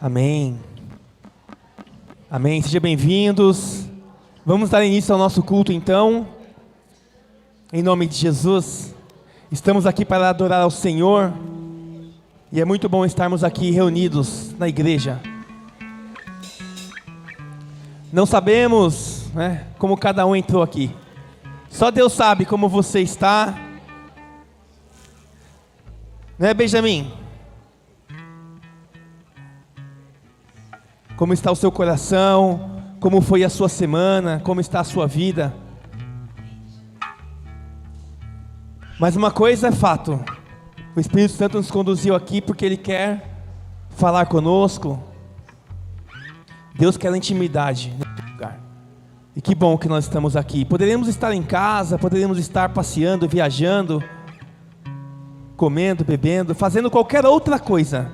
Amém. Amém. Sejam bem-vindos. Vamos dar início ao nosso culto então. Em nome de Jesus. Estamos aqui para adorar ao Senhor. E é muito bom estarmos aqui reunidos na igreja. Não sabemos, como cada um entrou aqui. Só Deus sabe como você está. Não é, Benjamin? Como está o seu coração? Como foi a sua semana? Como está a sua vida? Mas uma coisa é fato: o Espírito Santo nos conduziu aqui porque Ele quer falar conosco. Deus quer intimidade nesse lugar. E que bom que nós estamos aqui. Poderíamos estar em casa, poderíamos estar passeando, viajando, comendo, bebendo, fazendo qualquer outra coisa,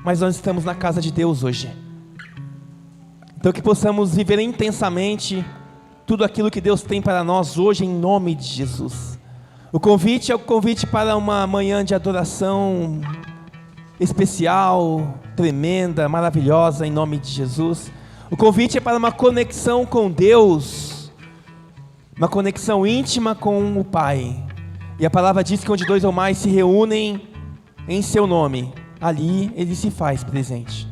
mas nós estamos na casa de Deus hoje. Então que possamos viver intensamente tudo aquilo que Deus tem para nós hoje, em nome de Jesus. O convite é o convite para uma manhã de adoração especial, tremenda, maravilhosa, em nome de Jesus. O convite é para uma conexão com Deus, uma conexão íntima com o Pai. E a palavra diz que onde dois ou mais se reúnem em seu nome, ali Ele se faz presente.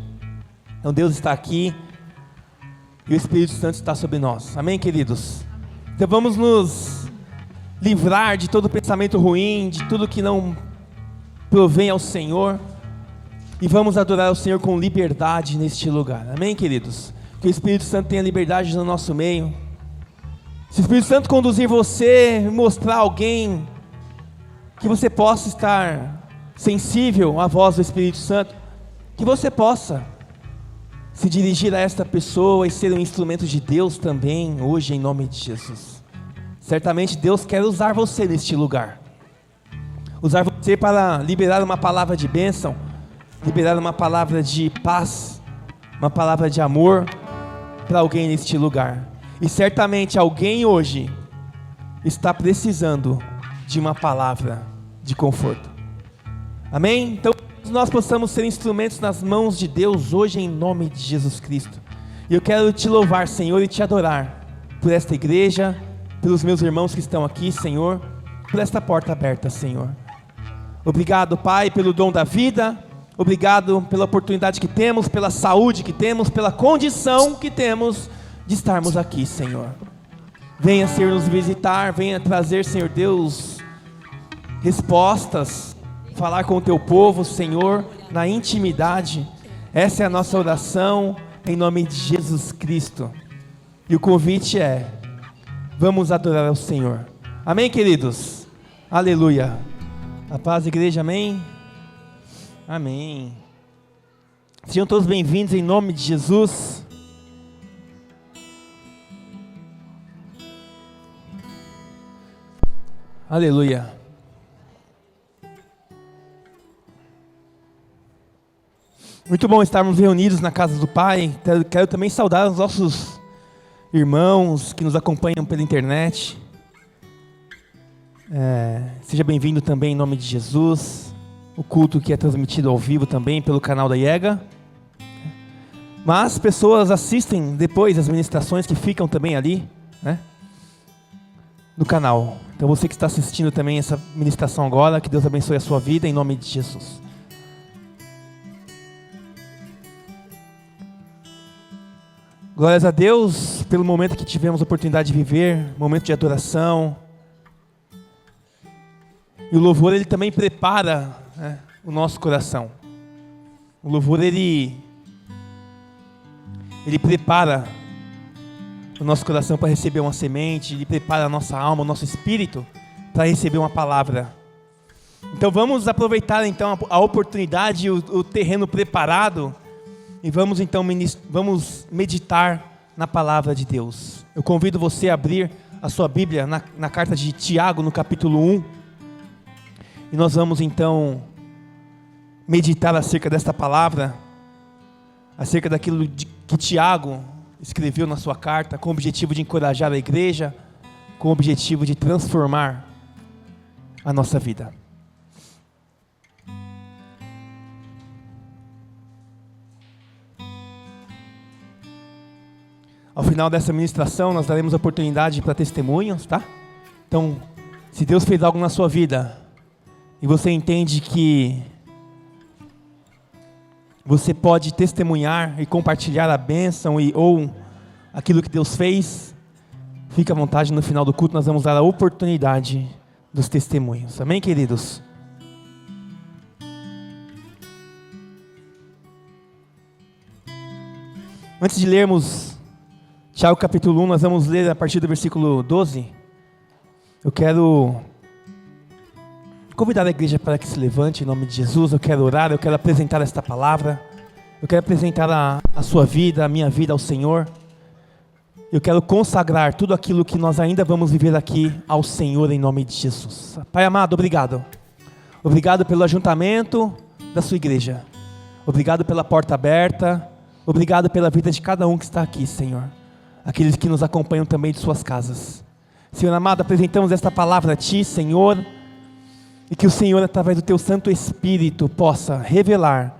Então Deus está aqui e o Espírito Santo está sobre nós. Amém, queridos? Então vamos nos livrar de todo pensamento ruim, de tudo que não provém ao Senhor, e vamos adorar o Senhor com liberdade neste lugar. Amém, queridos? Que o Espírito Santo tenha liberdade no nosso meio. Se o Espírito Santo conduzir você, mostrar alguém que você possa estar sensível à voz do Espírito Santo, que você possa se dirigir a esta pessoa e ser um instrumento de Deus também, hoje, em nome de Jesus. Certamente Deus quer usar você neste lugar, usar você para liberar uma palavra de bênção, liberar uma palavra de paz, uma palavra de amor para alguém neste lugar. E certamente alguém hoje está precisando de uma palavra de conforto. Amém? Então nós possamos ser instrumentos nas mãos de Deus hoje, em nome de Jesus Cristo. E eu quero te louvar, Senhor, e te adorar por esta igreja, pelos meus irmãos que estão aqui, Senhor, por esta porta aberta, Senhor. Obrigado, Pai, pelo dom da vida. Obrigado pela oportunidade que temos, pela saúde que temos, pela condição que temos de estarmos aqui, Senhor. Venha, Senhor, nos visitar, venha trazer, Senhor Deus, respostas, falar com o teu povo, Senhor, na intimidade. Essa é a nossa oração, em nome de Jesus Cristo. E o convite é: vamos adorar ao Senhor. Amém, queridos? Aleluia. A paz, igreja, amém? Amém. Sejam todos bem-vindos em nome de Jesus. Aleluia. Muito bom estarmos reunidos na casa do Pai. Quero também saudar os nossos irmãos que nos acompanham pela internet. Seja bem-vindo também em nome de Jesus. O culto que é transmitido ao vivo também pelo canal da IEGA. Mas pessoas assistem depois as ministrações que ficam também ali, no canal. Então você que está assistindo também essa ministração agora, que Deus abençoe a sua vida em nome de Jesus. Glórias a Deus pelo momento que tivemos a oportunidade de viver, momento de adoração. E o louvor, ele também prepara o nosso coração. O louvor, ele prepara o nosso coração para receber uma semente, ele prepara a nossa alma, o nosso espírito para receber uma palavra. Então vamos aproveitar então a oportunidade, o terreno preparado, e vamos então vamos meditar na palavra de Deus. Eu convido você a abrir a sua Bíblia na carta de Tiago, no capítulo 1. E nós vamos então meditar acerca desta palavra, acerca daquilo que Tiago escreveu na sua carta, com o objetivo de encorajar a igreja, com o objetivo de transformar a nossa vida. final dessa ministração, nós daremos oportunidade para testemunhos, tá? Então, se Deus fez algo na sua vida, e você entende que você pode testemunhar e compartilhar a bênção ou aquilo que Deus fez, fique à vontade, no final do culto nós vamos dar a oportunidade dos testemunhos. Amém, queridos? Antes de lermos Tiago capítulo 1, nós vamos ler a partir do versículo 12. Eu quero convidar a igreja para que se levante em nome de Jesus. Eu quero orar, eu quero apresentar esta palavra. Eu quero apresentar a sua vida, a minha vida ao Senhor. Eu quero consagrar tudo aquilo que nós ainda vamos viver aqui ao Senhor em nome de Jesus. Pai amado, obrigado. Obrigado pelo ajuntamento da sua igreja. Obrigado pela porta aberta. Obrigado pela vida de cada um que está aqui, Senhor. Aqueles que nos acompanham também de suas casas. Senhor amado, apresentamos esta palavra a Ti, Senhor. E que o Senhor, através do Teu Santo Espírito, possa revelar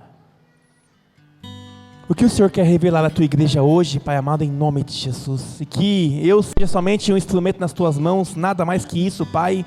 o que o Senhor quer revelar à Tua igreja hoje, Pai amado, em nome de Jesus. E que eu seja somente um instrumento nas Tuas mãos, nada mais que isso, Pai.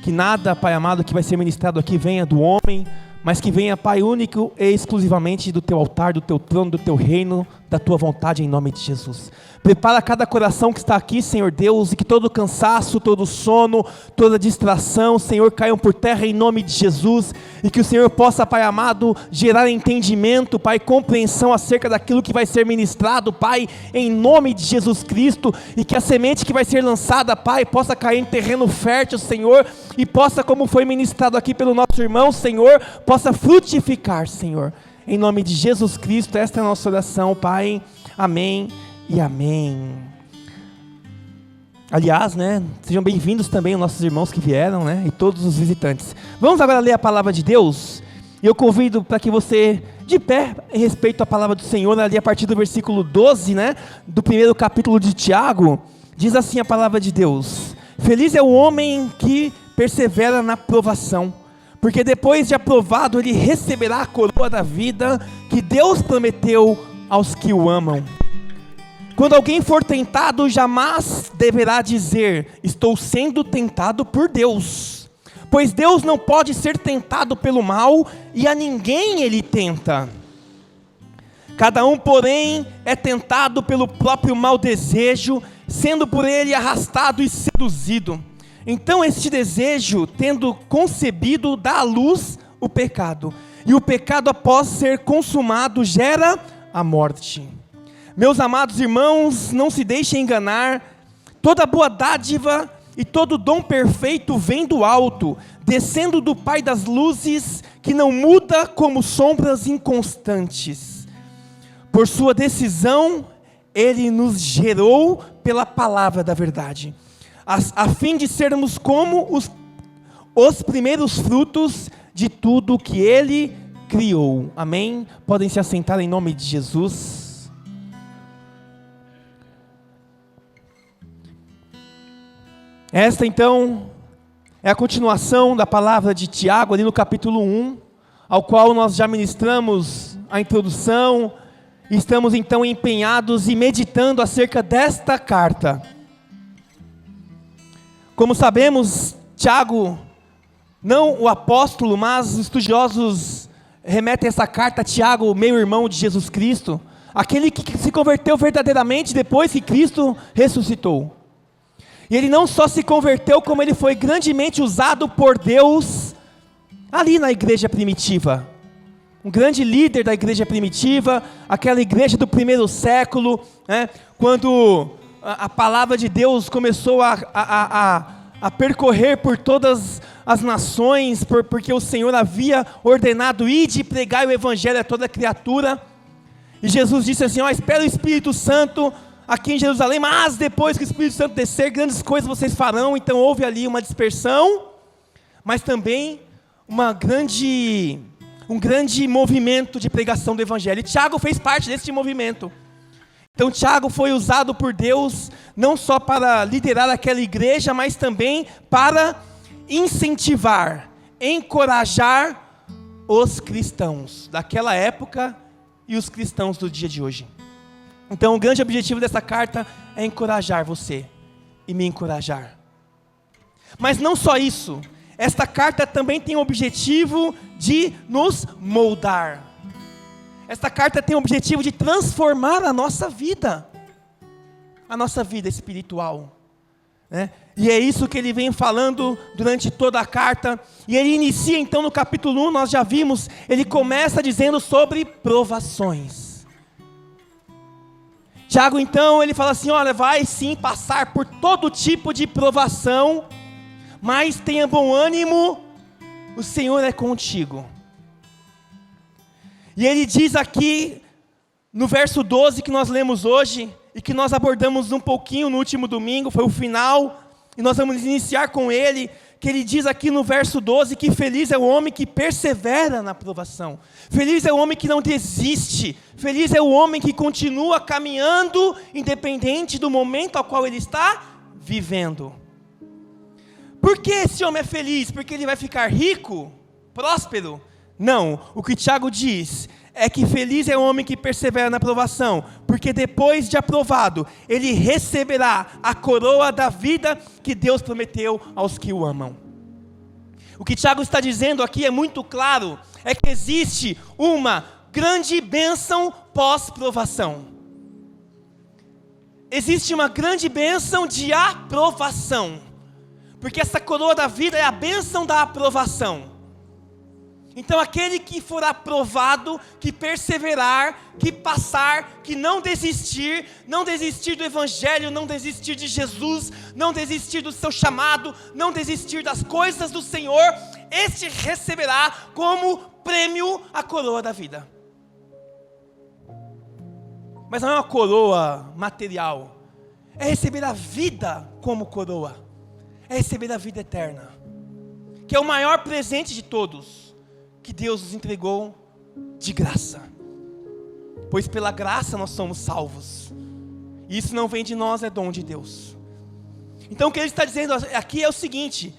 Que nada, Pai amado, que vai ser ministrado aqui venha do homem, mas que venha, Pai, único e exclusivamente do Teu altar, do Teu trono, do Teu reino, da Tua vontade, em nome de Jesus. Prepara cada coração que está aqui, Senhor Deus, e que todo cansaço, todo sono, toda distração, Senhor, caiam por terra em nome de Jesus, e que o Senhor possa, Pai amado, gerar entendimento, Pai, compreensão acerca daquilo que vai ser ministrado, Pai, em nome de Jesus Cristo, e que a semente que vai ser lançada, Pai, possa cair em terreno fértil, Senhor, e possa, como foi ministrado aqui pelo nosso irmão, Senhor, possa frutificar, Senhor, em nome de Jesus Cristo. Esta é a nossa oração, Pai, amém e amém. Aliás, né, sejam bem-vindos também os nossos irmãos que vieram, né, e todos os visitantes. Vamos agora ler a palavra de Deus, e eu convido para que você, de pé, em respeito à palavra do Senhor, ali a partir do versículo 12, né, do primeiro capítulo de Tiago, diz assim a palavra de Deus: feliz é o homem que persevera na provação, porque depois de aprovado ele receberá a coroa da vida que Deus prometeu aos que o amam. Quando alguém for tentado, jamais deverá dizer: estou sendo tentado por Deus, pois Deus não pode ser tentado pelo mal, e a ninguém ele tenta. Cada um, porém, é tentado pelo próprio mau desejo, sendo por ele arrastado e seduzido. Então este desejo, tendo concebido, dá à luz o pecado, e o pecado, após ser consumado, gera a morte. Meus amados irmãos, não se deixem enganar, toda boa dádiva e todo dom perfeito vem do alto, descendo do Pai das luzes, que não muda como sombras inconstantes. Por sua decisão, Ele nos gerou pela palavra da verdade, a fim de sermos como os primeiros frutos de tudo que Ele criou. Amém? Podem se assentar em nome de Jesus. Esta então é a continuação da palavra de Tiago, ali no capítulo 1, ao qual nós já ministramos a introdução, e estamos então empenhados e meditando acerca desta carta. Como sabemos, Tiago, não o apóstolo, mas os estudiosos remetem essa carta a Tiago, meio-irmão de Jesus Cristo, aquele que se converteu verdadeiramente depois que Cristo ressuscitou. E ele não só se converteu, como ele foi grandemente usado por Deus ali na igreja primitiva. Um grande líder da igreja primitiva, aquela igreja do primeiro século, né, quando a palavra de Deus começou a percorrer por todas as nações, porque o Senhor havia ordenado: ide e pregai o evangelho a toda criatura. E Jesus disse assim: espera o Espírito Santo aqui em Jerusalém, mas depois que o Espírito Santo descer, grandes coisas vocês farão. Então houve ali uma dispersão, mas também um grande movimento de pregação do Evangelho. E Tiago fez parte desse movimento. Então Tiago foi usado por Deus, não só para liderar aquela igreja, mas também para incentivar, encorajar os cristãos daquela época e os cristãos do dia de hoje. Então o grande objetivo dessa carta é encorajar você e me encorajar. Mas não só isso, esta carta também tem o objetivo de nos moldar. Esta carta tem o objetivo de transformar a nossa vida espiritual, né? E é isso que ele vem falando durante toda a carta. E ele inicia então no capítulo 1, nós já vimos, ele começa dizendo sobre provações. Tiago então, ele fala assim, olha, vai sim passar por todo tipo de provação, mas tenha bom ânimo, o Senhor é contigo. E ele diz aqui, no verso 12 que nós lemos hoje, e que nós abordamos um pouquinho no último domingo, foi o final, e nós vamos iniciar com ele, que ele diz aqui no verso 12, que feliz é o homem que persevera na provação, feliz é o homem que não desiste, feliz é o homem que continua caminhando, independente do momento ao qual ele está vivendo. Por que esse homem é feliz? Porque ele vai ficar rico, próspero? Não, o que Tiago diz é que feliz é o homem que persevera na provação, porque depois de aprovado, ele receberá a coroa da vida que Deus prometeu aos que o amam. O que Tiago está dizendo aqui é muito claro, é que existe uma grande bênção pós-provação. Existe uma grande bênção de aprovação, porque essa coroa da vida é a bênção da aprovação. Então aquele que for aprovado, que perseverar, que passar, que não desistir do Evangelho, não desistir de Jesus, não desistir do seu chamado, não desistir das coisas do Senhor, este receberá como prêmio a coroa da vida. Mas não é uma coroa material, é receber a vida como coroa, é receber a vida eterna, que é o maior presente de todos, que Deus nos entregou de graça, pois pela graça nós somos salvos, e isso não vem de nós, é dom de Deus. Então o que ele está dizendo aqui é o seguinte,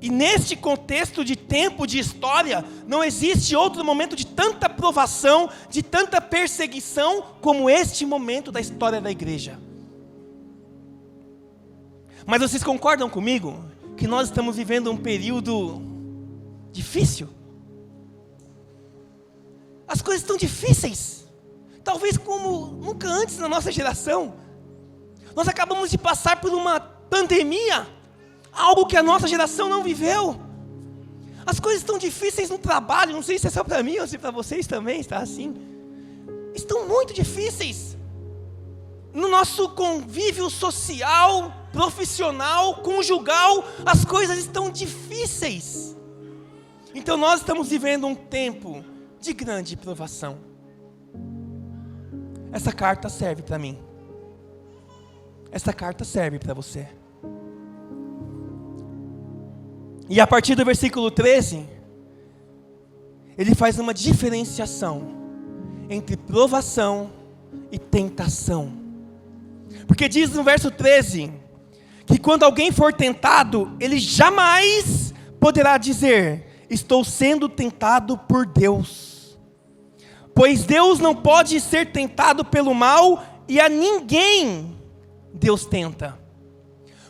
e neste contexto de tempo, de história, não existe outro momento de tanta provação, de tanta perseguição, como este momento da história da igreja. Mas vocês concordam comigo, que nós estamos vivendo um período difícil? As coisas estão difíceis, talvez como nunca antes na nossa geração. Nós acabamos de passar por uma pandemia, algo que a nossa geração não viveu. As coisas estão difíceis no trabalho, não sei se é só para mim ou se para vocês também está assim. Estão muito difíceis. No nosso convívio social, profissional, conjugal, as coisas estão difíceis. Então nós estamos vivendo um tempo de grande provação. Essa carta serve para mim. Essa carta serve para você. E a partir do versículo 13, ele faz uma diferenciação entre provação e tentação. Porque diz no verso 13, que quando alguém for tentado, ele jamais poderá dizer, estou sendo tentado por Deus. Pois Deus não pode ser tentado pelo mal, e a ninguém Deus tenta.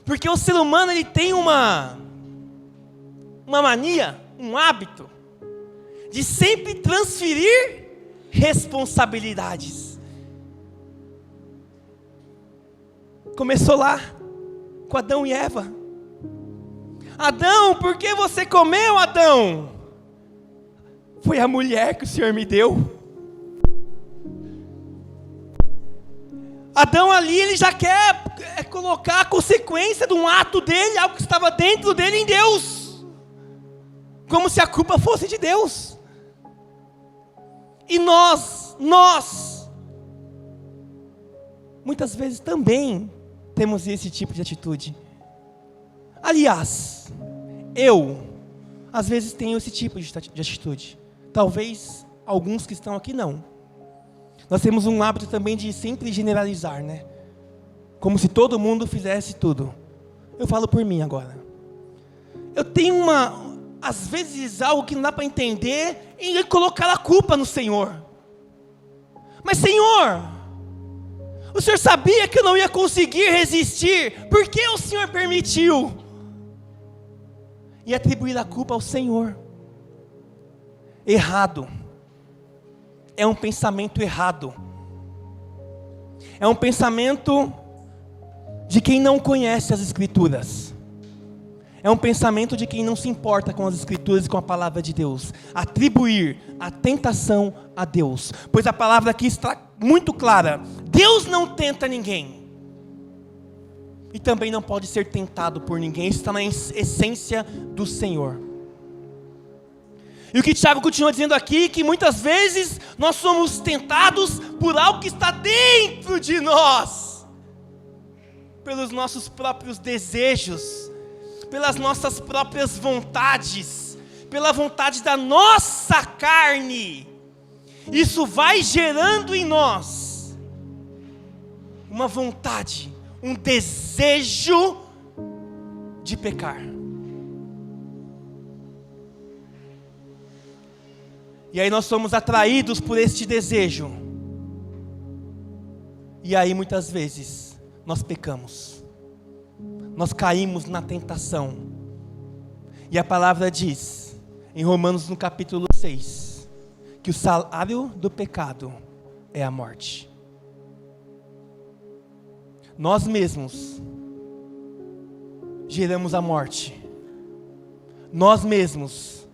Porque o ser humano, ele tem uma mania, um hábito, de sempre transferir responsabilidades. Começou lá, com Adão e Eva. Adão, por que você comeu, Adão? Foi a mulher que o Senhor me deu. Adão ali, ele já quer colocar a consequência de um ato dele, algo que estava dentro dele, em Deus. Como se a culpa fosse de Deus. E nós, muitas vezes também temos esse tipo de atitude. Aliás, eu, às vezes tenho esse tipo de atitude. Talvez alguns que estão aqui não. Nós temos um hábito também de sempre generalizar, né? Como se todo mundo fizesse tudo. Eu falo por mim agora. Eu tenho às vezes algo que não dá para entender, em colocar a culpa no Senhor. Mas Senhor, O Senhor sabia que eu não ia conseguir resistir, por que o Senhor permitiu? E atribuir a culpa ao Senhor. Errado. É um pensamento errado. É um pensamento de quem não conhece as Escrituras. É um pensamento de quem não se importa com as Escrituras e com a palavra de Deus. Atribuir a tentação a Deus. Pois a palavra aqui está muito clara. Deus não tenta ninguém. E também não pode ser tentado por ninguém. Isso está na essência do Senhor. E o que Tiago continua dizendo aqui, que muitas vezes nós somos tentados por algo que está dentro de nós. Pelos nossos próprios desejos, pelas nossas próprias vontades, pela vontade da nossa carne. Isso vai gerando em nós uma vontade, um desejo de pecar. E aí nós somos atraídos por este desejo. E aí muitas vezes nós pecamos. Nós caímos na tentação. E a palavra diz, em Romanos no capítulo 6, que o salário do pecado é a morte. Nós mesmos geramos a morte. Nós mesmos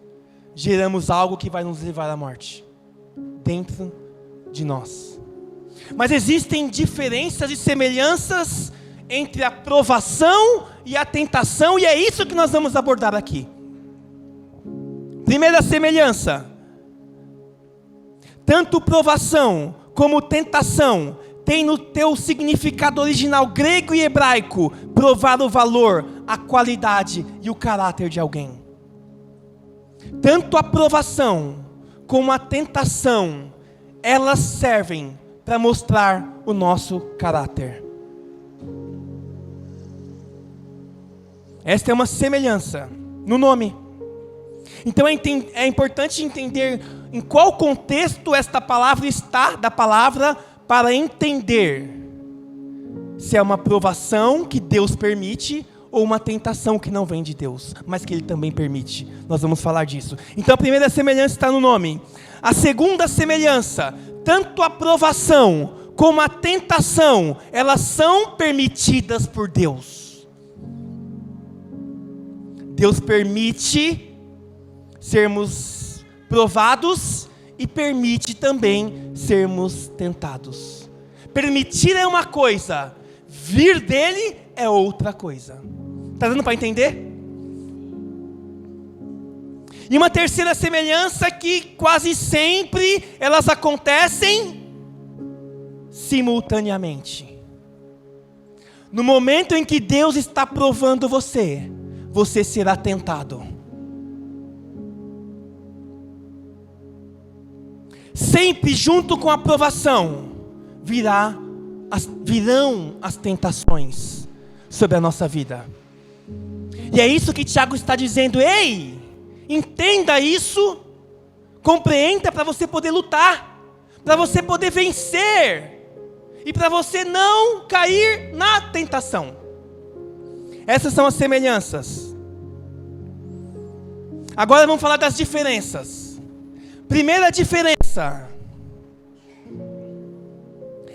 geramos algo que vai nos levar à morte. Dentro de nós. Mas existem diferenças e semelhanças entre a provação e a tentação, e é isso que nós vamos abordar aqui. Primeira semelhança: tanto provação como tentação tem no teu significado original grego e hebraico provar o valor, a qualidade e o caráter de alguém. Tanto a provação como a tentação, elas servem para mostrar o nosso caráter. Esta é uma semelhança no nome. Então é importante entender em qual contexto esta palavra está, da palavra, para entender se é uma provação que Deus permite ou uma tentação que não vem de Deus, mas que Ele também permite. Nós vamos falar disso. Então a primeira semelhança está no nome. A segunda semelhança, tanto a provação como a tentação, elas são permitidas por Deus. Deus permite sermos provados e permite também sermos tentados. Permitir é uma coisa, vir dele é outra coisa. Está dando para entender? E uma terceira semelhança que quase sempre elas acontecem simultaneamente. No momento em que Deus está provando você, você será tentado. Sempre junto com a provação virão as tentações sobre a nossa vida. E é isso que Tiago está dizendo. Ei, entenda isso, compreenda para você poder lutar, para você poder vencer e para você não cair na tentação. Essas são as semelhanças. Agora vamos falar das diferenças. Primeira diferença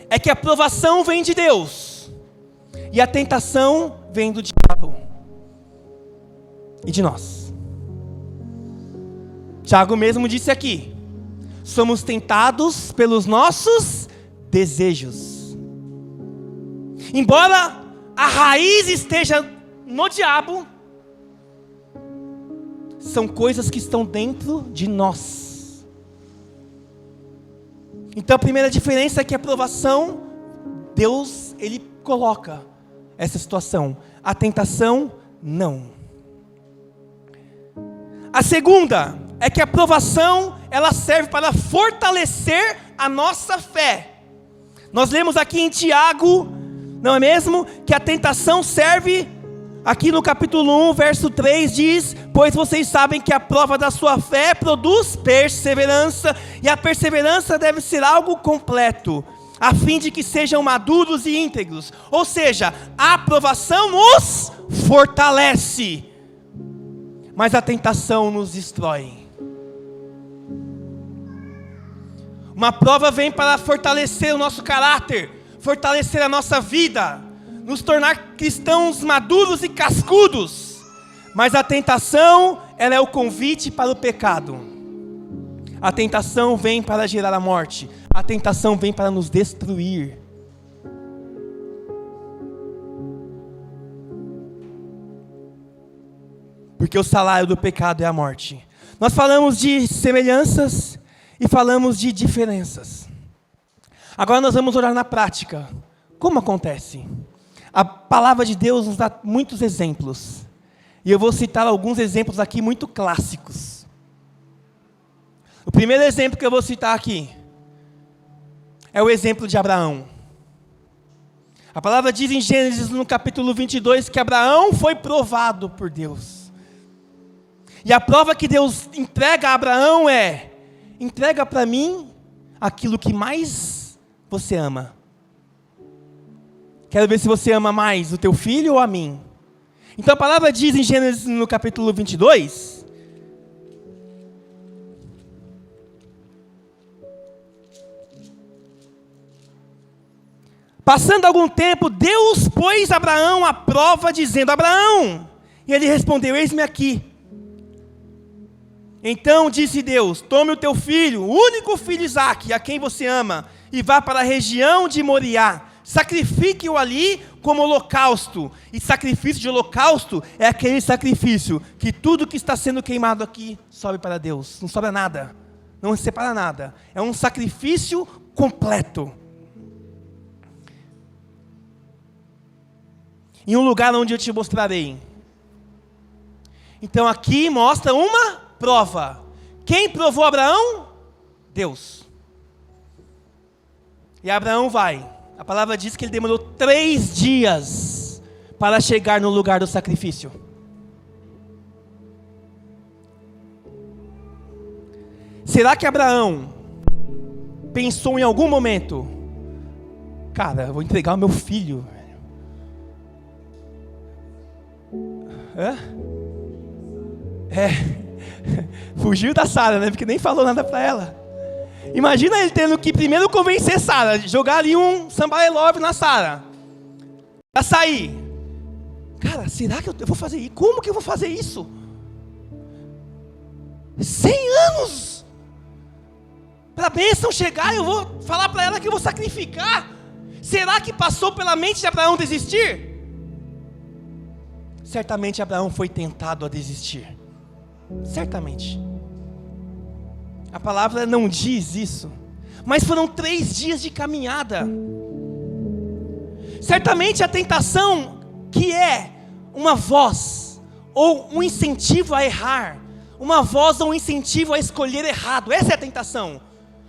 é que a provação vem de Deus e a tentação vem do diabo e de nós. Tiago mesmo disse aqui: somos tentados pelos nossos desejos. Embora a raiz esteja no diabo, são coisas que estão dentro de nós. Então a primeira diferença é que a provação, Deus, Ele coloca essa situação. A tentação, não. A segunda é que a provação, ela serve para fortalecer a nossa fé. Nós lemos aqui em Tiago, não é mesmo? Que a tentação serve, aqui no capítulo 1, verso 3 diz: pois vocês sabem que a prova da sua fé produz perseverança, e a perseverança deve ser algo completo, a fim de que sejam maduros e íntegros. Ou seja, a aprovação nos fortalece, mas a tentação nos destrói. Uma prova vem para fortalecer o nosso caráter, fortalecer a nossa vida, nos tornar cristãos maduros e cascudos. Mas a tentação, ela é o convite para o pecado. A tentação vem para gerar a morte. A tentação vem para nos destruir. Porque o salário do pecado é a morte. Nós falamos de semelhanças e falamos de diferenças. Agora nós vamos olhar na prática. Como acontece? A palavra de Deus nos dá muitos exemplos. E eu vou citar alguns exemplos aqui muito clássicos. O primeiro exemplo que eu vou citar aqui é o exemplo de Abraão. A palavra diz em Gênesis, no capítulo 22, que Abraão foi provado por Deus. E a prova que Deus entrega a Abraão é: entrega para mim aquilo que mais você ama. Quero ver se você ama mais o teu filho ou a mim. Então a palavra diz em Gênesis, no capítulo 22, passando algum tempo, Deus pôs Abraão à prova, dizendo: Abraão! E ele respondeu: eis-me aqui. Então disse Deus: tome o teu filho, o único filho Isaque, a quem você ama, e vá para a região de Moriá. Sacrifique-o ali como holocausto. E sacrifício de holocausto é aquele sacrifício que tudo que está sendo queimado aqui sobe para Deus. Não sobra nada, não separa nada. É um sacrifício completo. Em um lugar onde eu te mostrarei. Então aqui mostra uma prova. Quem provou Abraão? Deus. E Abraão vai. A palavra diz que ele demorou 3 dias para chegar no lugar do sacrifício. Será que Abraão pensou em algum momento: cara, eu vou entregar o meu filho? Fugiu da Sara, né? Porque nem falou nada para ela. Imagina ele tendo que primeiro convencer Sara, jogar ali um Somebody Love na Sara, para sair. Cara, será que eu vou fazer isso? Como que eu vou fazer isso? 100 anos para a bênção chegar, eu vou falar para ela que eu vou sacrificar. Será que passou pela mente de Abraão desistir? Certamente Abraão foi tentado a desistir. Certamente. A palavra não diz isso. Mas foram 3 dias de caminhada. Certamente a tentação, que é uma voz, ou um incentivo a errar. Uma voz ou um incentivo a escolher errado. Essa é a tentação.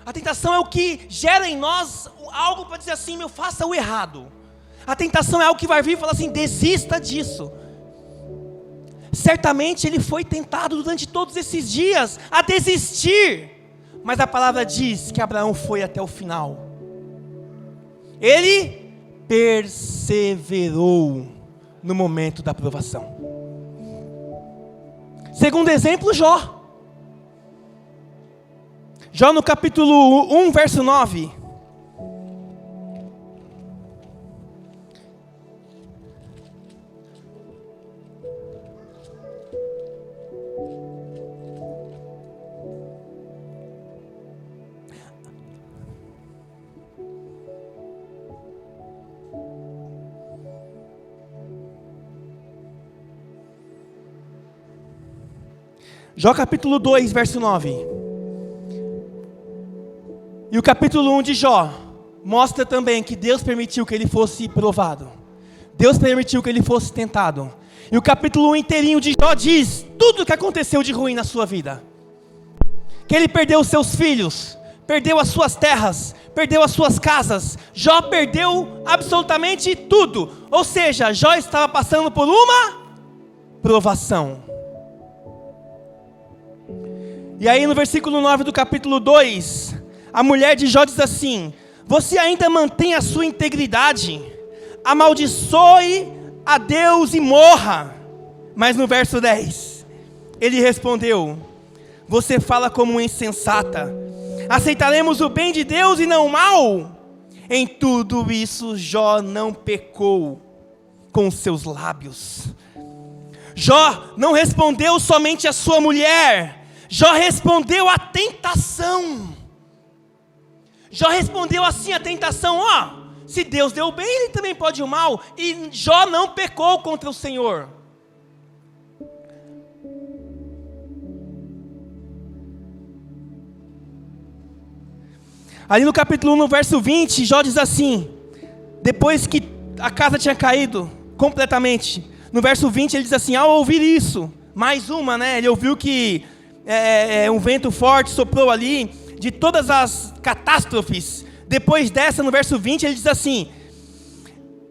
A tentação é o que gera em nós algo para dizer assim: meu, faça o errado. A tentação é algo que vai vir e falar assim: desista disso. Certamente ele foi tentado durante todos esses dias a desistir, mas a palavra diz que Abraão foi até o final. Ele perseverou no momento da provação. Segundo exemplo, Jó. Jó no capítulo 1, verso 9. Jó capítulo 2, verso 9. E o capítulo 1 de Jó mostra também que Deus permitiu que ele fosse provado. Deus permitiu que ele fosse tentado. E o capítulo 1 inteirinho de Jó diz tudo o que aconteceu de ruim na sua vida. Que ele perdeu os seus filhos, perdeu as suas terras, perdeu as suas casas. Jó perdeu absolutamente tudo. Ou seja, Jó estava passando por uma provação. E aí no versículo 9 do capítulo 2, a mulher de Jó diz assim: você ainda mantém a sua integridade, amaldiçoe a Deus e morra. Mas no verso 10, ele respondeu: você fala como insensata, aceitaremos o bem de Deus e não o mal? Em tudo isso Jó não pecou com os seus lábios. Jó não respondeu somente à sua mulher, Jó respondeu à tentação. Jó respondeu assim à tentação: se Deus deu o bem, ele também pode o mal. E Jó não pecou contra o Senhor. Ali no capítulo 1, no verso 20, Jó diz assim, depois que a casa tinha caído completamente, no verso 20 ele diz assim: ao ouvir isso, mais uma, né? Ele ouviu que um vento forte soprou ali, de todas as catástrofes. Depois dessa, no verso 20, ele diz assim: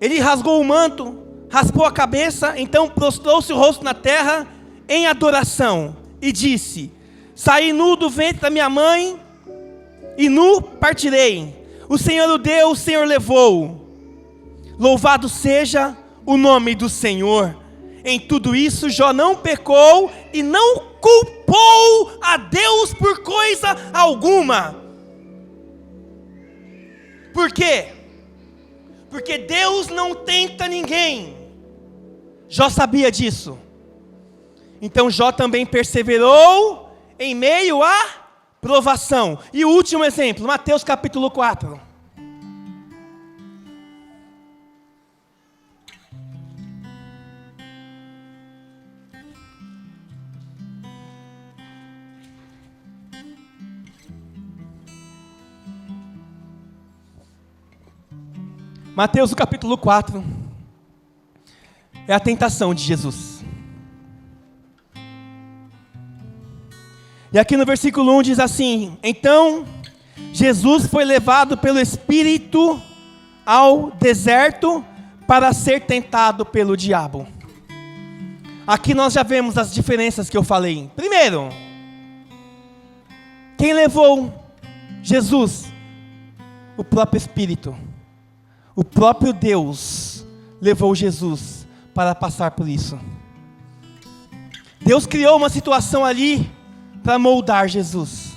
ele rasgou o manto, raspou a cabeça, então prostrou-se o rosto na terra em adoração, e disse: saí nu do ventre da minha mãe, e nu partirei. O Senhor o deu, o Senhor levou. Louvado seja o nome do Senhor. Em tudo isso Jó não pecou e não culpou a Deus por coisa alguma. Por quê? Porque Deus não tenta ninguém. Jó sabia disso. Então Jó também perseverou em meio à provação. E o último exemplo, Mateus capítulo 4. Mateus capítulo 4 é a tentação de Jesus. E aqui no versículo 1 diz assim: então Jesus foi levado pelo Espírito ao deserto para ser tentado pelo diabo. Aqui nós já vemos as diferenças que eu falei. Primeiro, quem levou Jesus? O próprio Espírito. O próprio Deus levou Jesus para passar por isso. Deus criou uma situação ali para moldar Jesus,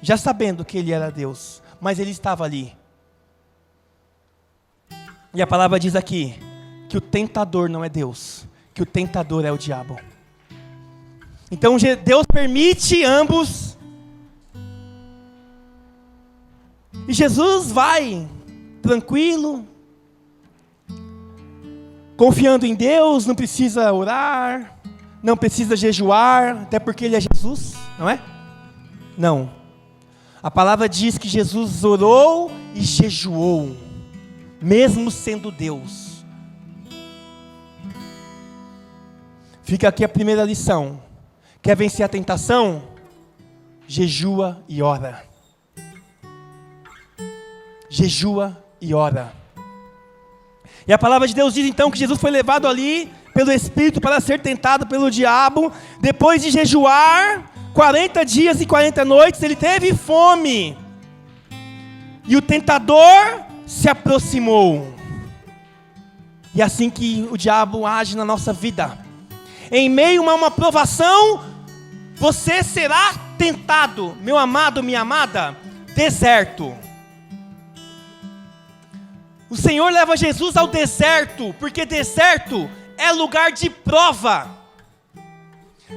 já sabendo que Ele era Deus, mas Ele estava ali. E a palavra diz aqui que o tentador não é Deus, que o tentador é o diabo. Então Deus permite ambos, e Jesus vai tranquilo, confiando em Deus, não precisa orar, não precisa jejuar, até porque Ele é Jesus, não é? Não. A palavra diz que Jesus orou e jejuou, mesmo sendo Deus. Fica aqui a primeira lição. Quer vencer a tentação? Jejua e ora. Jejua e ora. E a palavra de Deus diz então que Jesus foi levado ali pelo Espírito para ser tentado pelo diabo. Depois de jejuar 40 dias e 40 noites, ele teve fome. E o tentador se aproximou. E é assim que o diabo age na nossa vida. Em meio a uma provação, você será tentado. Meu amado, minha amada, deserto. O Senhor leva Jesus ao deserto, porque deserto é lugar de prova.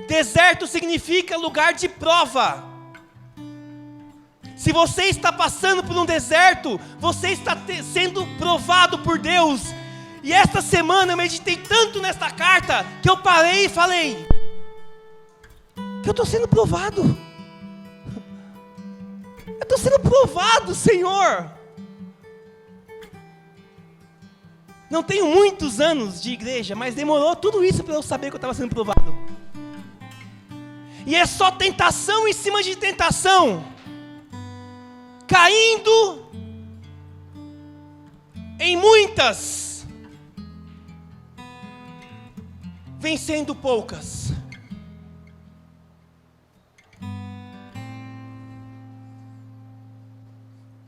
Deserto significa lugar de prova. Se você está passando por um deserto, você está sendo provado por Deus. E esta semana eu meditei tanto nesta carta, que eu parei e falei, que eu estou sendo provado. Eu estou sendo provado, Senhor. Não tenho muitos anos de igreja, mas demorou tudo isso para eu saber que eu estava sendo provado. E é só tentação em cima de tentação, caindo em muitas, vencendo poucas.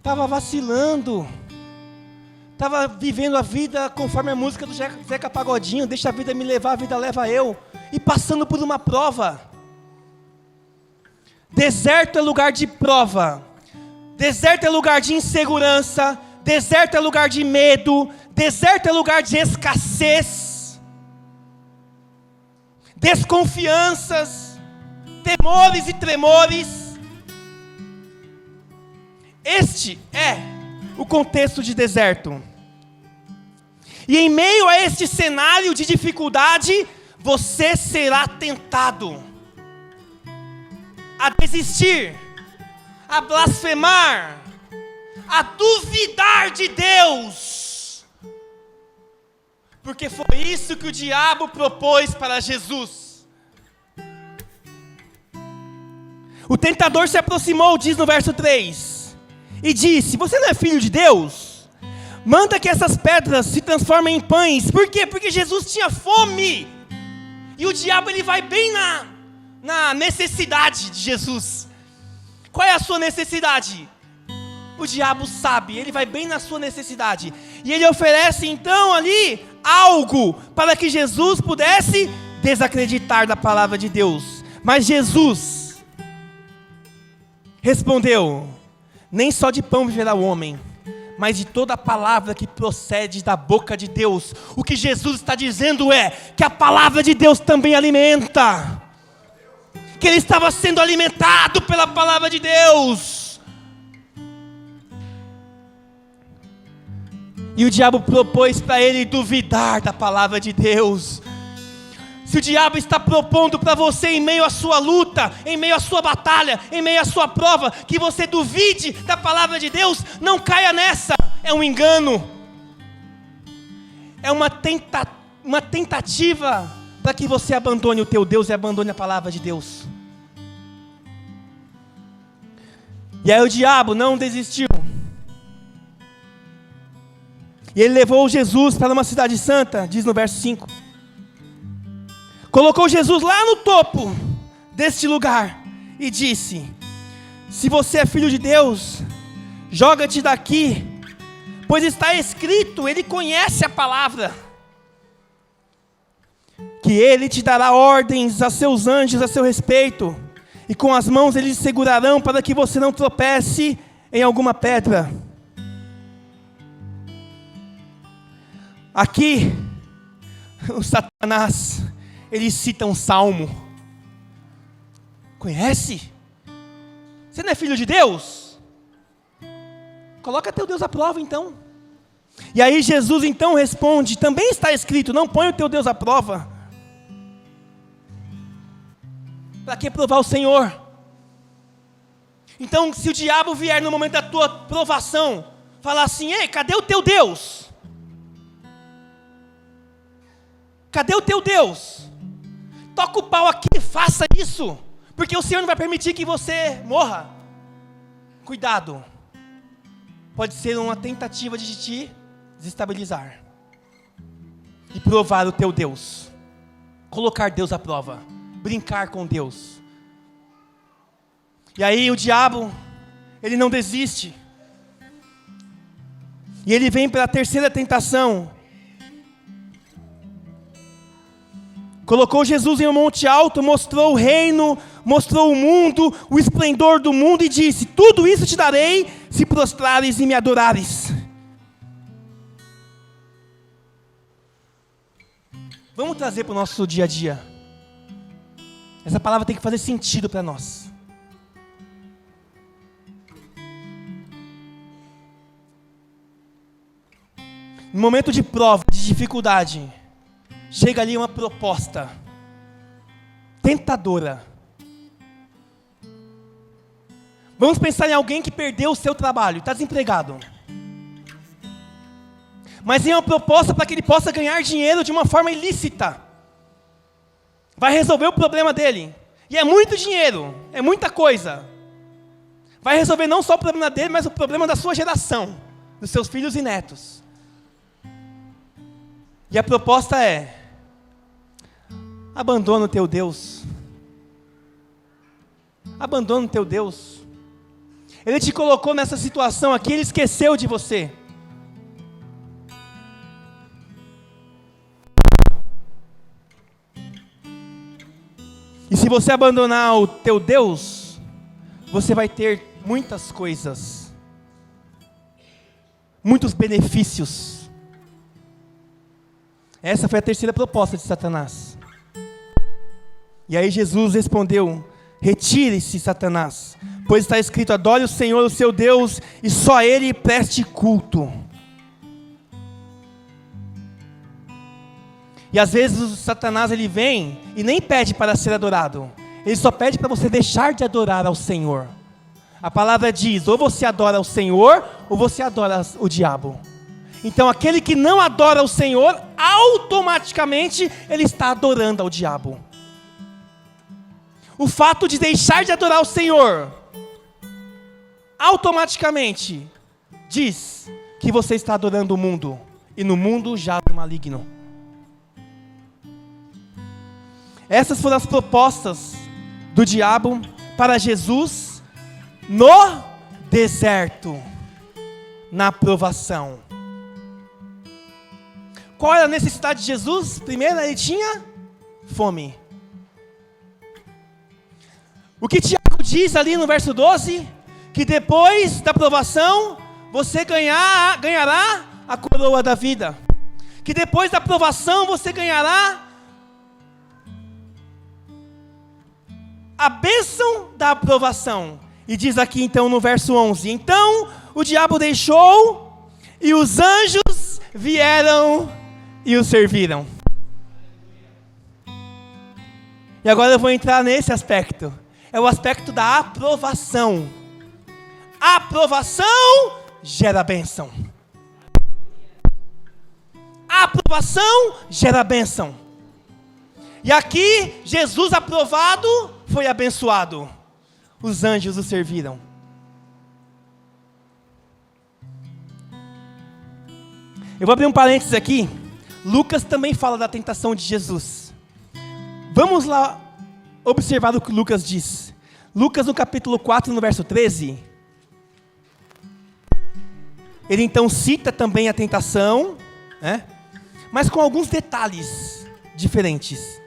estava vacilando, estava vivendo a vida conforme a música do Zeca Pagodinho, deixa a vida me levar, a vida leva eu, e passando por uma prova. Deserto é lugar de prova, deserto é lugar de insegurança, deserto é lugar de medo, deserto é lugar de escassez, desconfianças, temores e tremores. Este é o contexto de deserto. E em meio a este cenário de dificuldade, você será tentado a desistir, a blasfemar, a duvidar de Deus. Porque foi isso que o diabo propôs para Jesus. O tentador se aproximou, diz no verso 3, e disse: você não é filho de Deus? Manda que essas pedras se transformem em pães. Por quê? Porque Jesus tinha fome. E o diabo, ele vai bem na necessidade de Jesus. Qual é a sua necessidade? O diabo sabe, ele vai bem na sua necessidade. E ele oferece então ali algo para que Jesus pudesse desacreditar da palavra de Deus. Mas Jesus respondeu: nem só de pão viverá o homem, mas de toda a palavra que procede da boca de Deus. O que Jesus está dizendo é que a palavra de Deus também alimenta, que ele estava sendo alimentado pela palavra de Deus. E o diabo propôs para ele duvidar da palavra de Deus. Se o diabo está propondo para você, em meio à sua luta, em meio à sua batalha, em meio à sua prova, que você duvide da palavra de Deus, não caia nessa. É um engano, é uma tentativa para que você abandone o teu Deus e abandone a palavra de Deus. E aí o diabo não desistiu, e ele levou Jesus para uma cidade santa, diz no verso 5. Colocou Jesus lá no topo deste lugar e disse: se você é filho de Deus, joga-te daqui, pois está escrito, ele conhece a palavra, que ele te dará ordens a seus anjos a seu respeito, e com as mãos eles te segurarão para que você não tropece em alguma pedra. Aqui, o Satanás, ele cita um salmo. Conhece? Você não é filho de Deus? Coloca teu Deus à prova então. E aí Jesus então responde: também está escrito, não põe o teu Deus à prova. Para que provar o Senhor? Então, se o diabo vier no momento da tua provação, falar assim: ei, cadê o teu Deus? Cadê o teu Deus? Toca o pau aqui, faça isso, porque o Senhor não vai permitir que você morra. Cuidado, pode ser uma tentativa de te desestabilizar e provar o teu Deus, colocar Deus à prova, brincar com Deus. E aí o diabo, ele não desiste, e ele vem para a terceira tentação. Colocou Jesus em um monte alto, mostrou o reino, mostrou o mundo, o esplendor do mundo, e disse: tudo isso te darei, se prostrares e me adorares. Vamos trazer para o nosso dia a dia. Essa palavra tem que fazer sentido para nós. No momento de prova, de dificuldade, chega ali uma proposta tentadora. Vamos pensar em alguém que perdeu o seu trabalho, está desempregado. Mas tem uma proposta para que ele possa ganhar dinheiro de uma forma ilícita. Vai resolver o problema dele. E é muito dinheiro, é muita coisa. Vai resolver não só o problema dele, mas o problema da sua geração, dos seus filhos e netos. E a proposta é: abandona o teu Deus. Abandona o teu Deus. Ele te colocou nessa situação aqui, ele esqueceu de você. E se você abandonar o teu Deus, você vai ter muitas coisas, muitos benefícios. Essa foi a terceira proposta de Satanás. E aí Jesus respondeu: retire-se, Satanás, pois está escrito: adore o Senhor, o seu Deus, e só a Ele preste culto. E às vezes o Satanás ele vem e nem pede para ser adorado, ele só pede para você deixar de adorar ao Senhor. A palavra diz: ou você adora o Senhor, ou você adora o diabo. Então aquele que não adora o Senhor, automaticamente ele está adorando ao diabo. O fato de deixar de adorar o Senhor, automaticamente diz que você está adorando o mundo, e no mundo jaz o maligno. Essas foram as propostas do diabo para Jesus no deserto, na provação. Qual era a necessidade de Jesus? Primeiro, ele tinha fome. O que Tiago diz ali no verso 12? Que depois da provação, você ganhará a coroa da vida. Que depois da provação, você ganhará a bênção da aprovação. E diz aqui então no verso 11: então o diabo deixou, e os anjos vieram e o serviram. E agora eu vou entrar nesse aspecto. É o aspecto da aprovação. A aprovação gera bênção. A aprovação gera bênção. E aqui, Jesus aprovado foi abençoado. Os anjos o serviram. Eu vou abrir um parênteses aqui. Lucas também fala da tentação de Jesus. Vamos lá observar o que Lucas diz. Lucas no capítulo 4, no verso 13. Ele então cita também a tentação, né? Mas com alguns detalhes diferentes.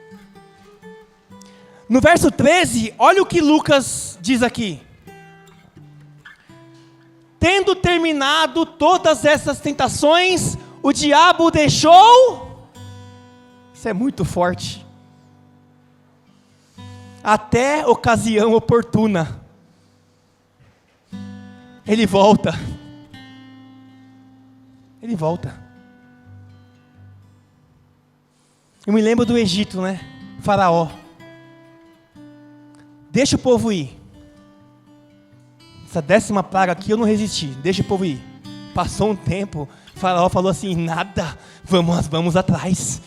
No verso 13, olha o que Lucas diz aqui. Tendo terminado todas essas tentações, o diabo deixou. Isso é muito forte. Até ocasião oportuna. Ele volta. Ele volta. Eu me lembro do Egito, né? Faraó. Deixa o povo ir. Essa 10ª praga aqui eu não resisti. Deixa o povo ir. Passou um tempo, o Faraó falou assim: nada, vamos atrás.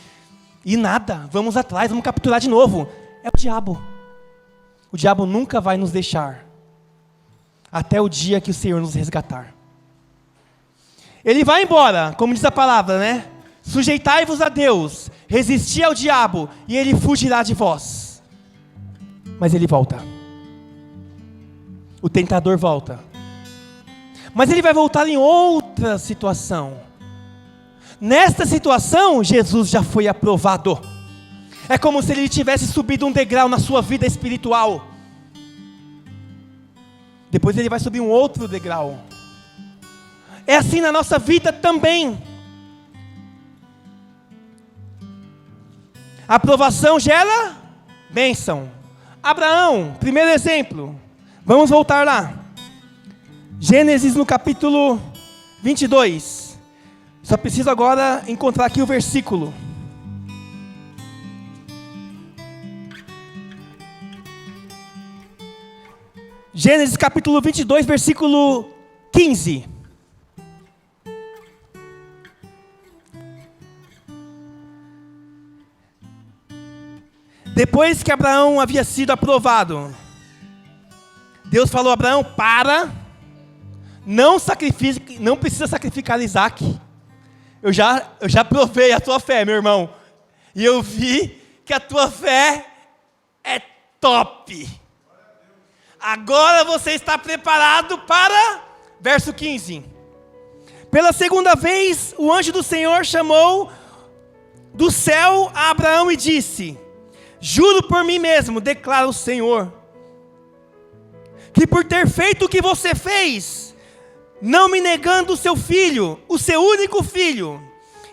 E nada, vamos atrás, vamos capturar de novo. É o diabo. O diabo nunca vai nos deixar até o dia que o Senhor nos resgatar. Ele vai embora, como diz a palavra, né? Sujeitai-vos a Deus, resisti ao diabo, e ele fugirá de vós. Mas ele volta. O tentador volta. Mas ele vai voltar em outra situação. Nesta situação, Jesus já foi aprovado. É como se ele tivesse subido um degrau na sua vida espiritual. Depois ele vai subir um outro degrau. É assim na nossa vida também. A aprovação gera bênção. Abraão, primeiro exemplo. Vamos voltar lá. Gênesis no capítulo 22. Só preciso agora encontrar aqui o versículo. Gênesis capítulo 22, versículo 15. Depois que Abraão havia sido aprovado, Deus falou a Abraão: não precisa sacrificar Isaac. Eu já provei a tua fé, meu irmão. E eu vi que a tua fé é top. Agora você está preparado para... Verso 15. Pela segunda vez, o anjo do Senhor chamou do céu a Abraão e disse: juro por mim mesmo, declara o Senhor, que por ter feito o que você fez, não me negando o seu filho, o seu único filho,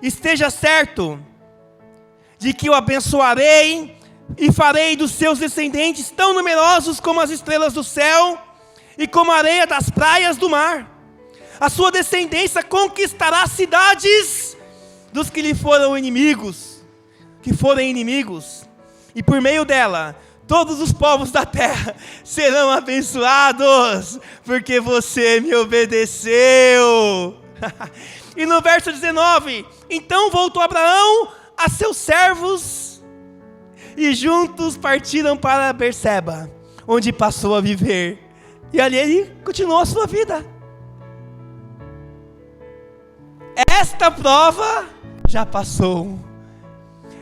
esteja certo de que o abençoarei e farei dos seus descendentes tão numerosos como as estrelas do céu e como a areia das praias do mar. A sua descendência conquistará cidades dos que lhe foram inimigos, e por meio dela, todos os povos da terra serão abençoados, porque você me obedeceu. E no verso 19, então voltou Abraão a seus servos, e juntos partiram para Berseba, onde passou a viver, e ali ele continuou a sua vida. Esta prova já passou,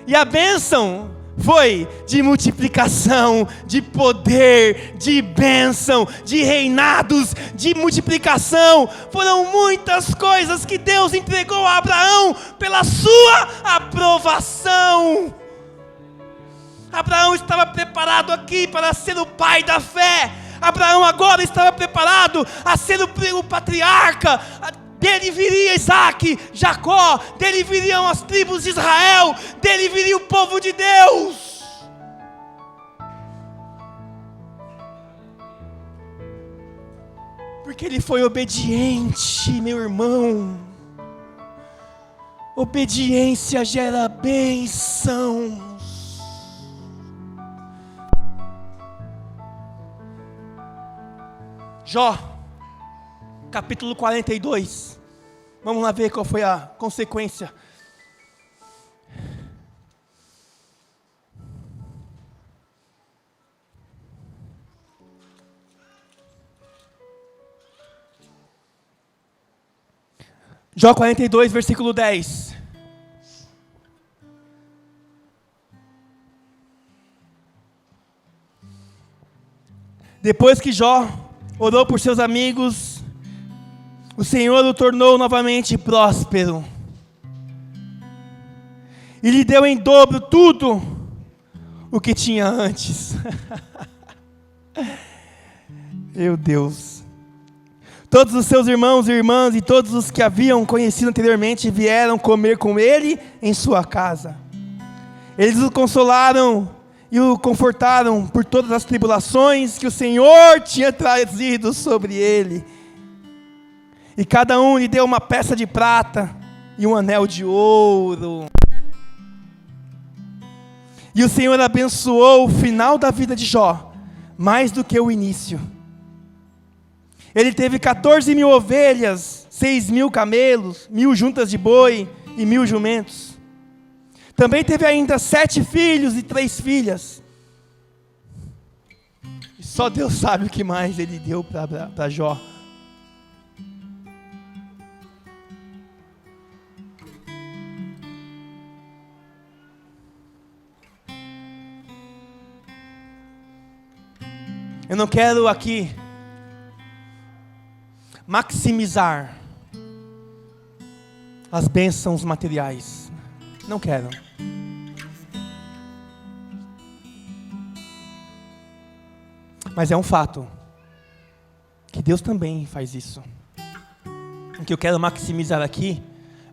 e a bênção foi de multiplicação, de poder, de bênção, de reinados, de multiplicação. Foram muitas coisas que Deus entregou a Abraão pela sua aprovação. Abraão estava preparado aqui para ser o pai da fé. Abraão agora estava preparado a ser o patriarca. Dele viria Isaac, Jacó, dele viriam as tribos de Israel, dele viria o povo de Deus. Porque ele foi obediente, meu irmão. Obediência gera bênçãos. Jó, capítulo 42. Vamos lá ver qual foi a consequência. Jó 42, versículo 10. Depois que Jó orou por seus amigos, o Senhor o tornou novamente próspero, e lhe deu em dobro tudo o que tinha antes. Meu Deus. Todos os seus irmãos e irmãs e todos os que haviam conhecido anteriormente vieram comer com ele em sua casa. Eles o consolaram e o confortaram por todas as tribulações que o Senhor tinha trazido sobre ele. E cada um lhe deu uma peça de prata e um anel de ouro. E o Senhor abençoou o final da vida de Jó, mais do que o início. Ele teve 14.000 ovelhas, 6.000 camelos, 1.000 juntas de boi e 1.000 jumentos. Também teve ainda 7 filhos e 3 filhas. E só Deus sabe o que mais ele deu para Jó. Eu não quero aqui maximizar as bênçãos materiais. Não quero. Mas é um fato que Deus também faz isso. O que eu quero maximizar aqui